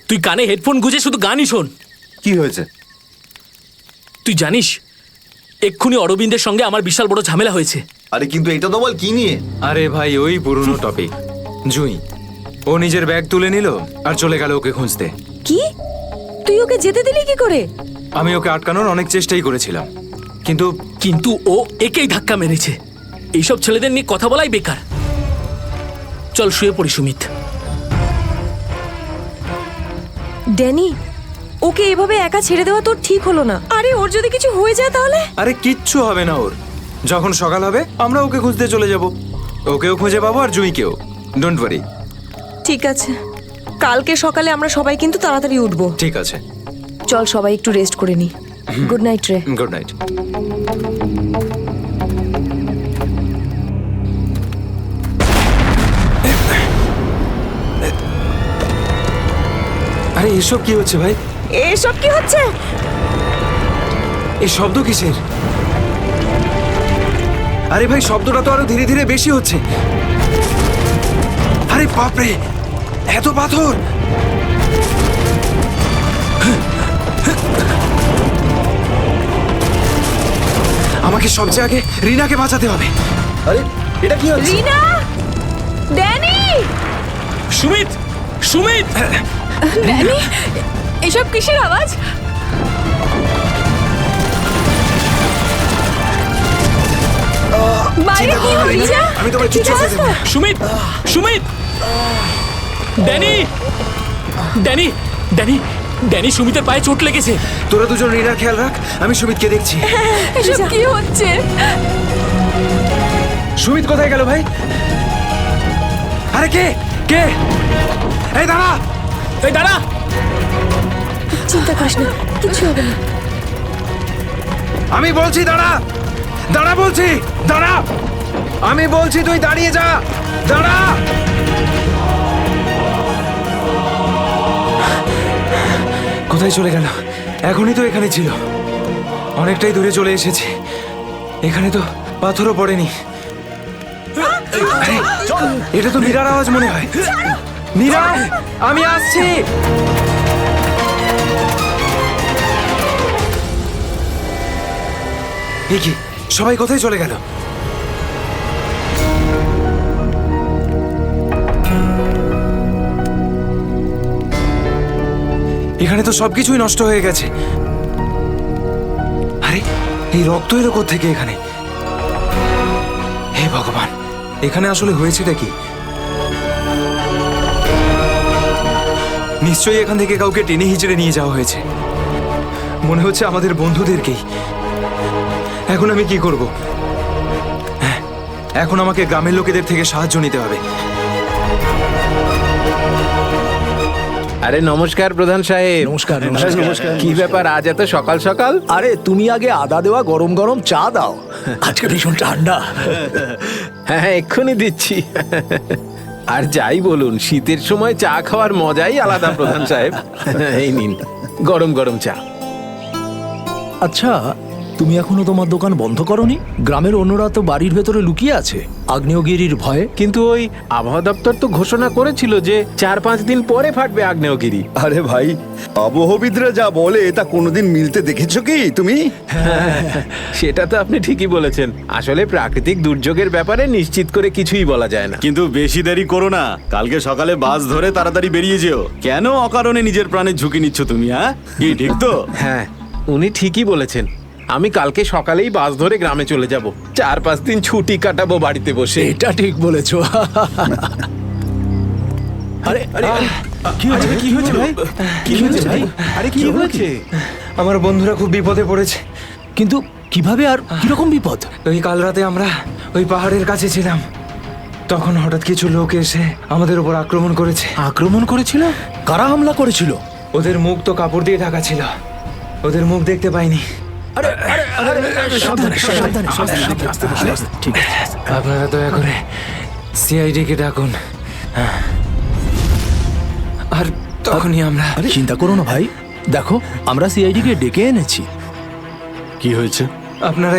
তুই কানে হেডফোন গুঁজে শুধু গানই শোন। কি হয়েছে? তুই জানিস এক্ষুনি অরবিন্দের সঙ্গে আমার বিশাল বড় ঝামেলা হয়েছে। আরে কিন্তু এটা তো বল কি নিয়ে? আরে ভাই, ওই পুরনো টপিক। জুই ও নিজের ব্যাগ তুলে নিল আর চলে গেল ওকে খুঁজতে। কি? তুই ওকে যেতে দিলি কি করে? আমি ওকে আটকানোর অনেক চেষ্টাই করেছিলাম, কিন্তু ও একেই ধাক্কা মেরেছে। এইসব ছেলেদের নিয়ে কথা বলাই বেকার। চল শুয়ে পড়ি সুমিত। ড্যানি, ওকে এভাবে একা ছেড়ে দেওয়া তোর ঠিক হলো না। আরে ওর যদি কিছু হয়ে যায় তাহলে? আরে কিচ্ছু হবে না ওর। যখন সকাল হবে আমরা ওকে খুঁজতে চলে যাব। ওকেও খুঁজে পাবো আর জুইকেও। Don't worry. ঠিক আছে, কালকে সকালে আমরা সবাই কিন্তু তাড়াতাড়ি উঠবো। ঠিক আছে, চল সবাই একটু রেস্ট করে নি। গুড নাইট রে। Good night. আরে এসব কি হচ্ছে ভাই? এসব কি হচ্ছে? এই শব্দ কিসের? আরে ভাই, শব্দটা তো আরো ধীরে ধীরে বেশি হচ্ছে। আরে বাপরে, এত পাথর! আমাকে সবচেয়ে আগে রিনাকে বাঁচাতে হবে। আরে এটা কি হচ্ছে? রিনা! ড্যানি! সুমিত! সুমিত! ড্যানি, এসব কিসের আওয়াজ? বাইরে কি হচ্ছে? আমি তোমায় কিচ্ছু করতে দেব না। Sumit! Sumit! Danny! Danny! Danny! Danny, সুমিতের পায়ে চোট লেগেছে। তোরা দুজন রিনার খেয়াল রাখ, আমি সুমিতকে দেখছি। এসব কি হচ্ছে? সুমিত কোথায় গেল ভাই? আরে কে কে? এই দাঁড়া! এই দাঁড়া! চিন্তা করিস না, কিছু হবে না। আমি বলছি দাঁড়া! দাঁড়া বলছি! দাঁড়া! আমি বলছি তুই দাঁড়িয়ে যা! দাঁড়া! কোথায় চলে গেল? এখনই তো এখানে ছিল। অনেকটাই দূরে চলে এসেছি। এখানে তো পাথরও পড়েনি। এটা তো মীরার আওয়াজ মনে হয়। মীরা, আমি আসছি। এ কি, সবাই কোথায় চলে গেল? এখানে তো সবকিছুই নষ্ট হয়ে গেছে। আরে, এই রক্ত এলো কোত্থেকে এখানে? হে ভগবান, এখানে আসলে হয়েছেটা কি? নিশ্চয়ই এখান থেকে কাউকে টেনে হিচড়ে নিয়ে যাওয়া হয়েছে। মনে হচ্ছে আমাদের বন্ধুদেরকেই। এখন আমি কি করব? হ্যাঁ, এখন আমাকে গ্রামের লোকেদের থেকে সাহায্য নিতে হবে। আরে নমস্কার প্রধান সাহেব। নমস্কার। কি ব্যাপার আজ এত সকাল সকাল? আরে তুমি আগে আদা দেওয়া গরম গরম চা দাও, আজকে ভীষণ ঠান্ডা। হ্যাঁ, এক্ষুনি দিচ্ছি। আর যাই বলুন, শীতের সময় চা খাওয়ার মজাই আলাদা প্রধান সাহেব। এই নিন গরম গরম চা। আচ্ছা, তুমি এখনো তোমার দোকান বন্ধ করনি? গ্রামের অন্যরা তো বাড়ির ভেতরে লুকিয়ে আছে আগ্নেয়গিরির ভয়ে। কিন্তু ওই আবহাওয়া দপ্তর তো ঘোষণা করেছিল যে 4-5 দিন পরে ফাটবে আগ্নেয়গিরি। আরে ভাই, আবহবিদরা যা বলে তা কোনোদিন মিলতে দেখেছো কি তুমি? সেটা তো আপনি ঠিকই বলেছেন। আসলে প্রাকৃতিক দুর্যোগের ব্যাপারে নিশ্চিত করে কিছুই বলা যায় না। কিন্তু বেশি দেরি করো না, কালকে সকালে বাস ধরে তাড়াতাড়ি বেরিয়ে যেও। কেন অকারণে নিজের প্রাণের ঝুঁকি নিচ্ছ তুমি? হ্যাঁ, কি ঠিক তো? হ্যাঁ, উনি ঠিকই বলেছেন। আমি কালকে সকালেই বাস ধরে গ্রামে চলে যাব। 4-5 দিন ছুটি কাটাবো বাড়িতে বসে। এটা ঠিক বলেছো। আরে আরে কি হয়েছে? কি হয়েছে ভাই? কি হয়েছে ভাই? আরে কি হয়েছে? আমার বন্ধুরা খুব বিপদে পড়েছে। কিন্তু কিভাবে আর কিরকম বিপদ? ওই কাল রাতে আমরা ওই পাহাড়ের কাছে ছিলাম, তখন হঠাৎ কিছু লোক এসে আমাদের উপর আক্রমণ করেছে। আক্রমণ করেছিল? কারা হামলা করেছিল? ওদের মুখ তো কাপড় দিয়ে ঢাকা ছিল, ওদের মুখ দেখতে পাইনি। ঠিক আছে, আপনারা দয়া করে সিআইডি কে ডাকুন। আর তখনই আমরা। চিন্তা করো না ভাই, দেখো আমরা সিআইডি কে ডেকে এনেছি। কি হয়েছে? আপনারা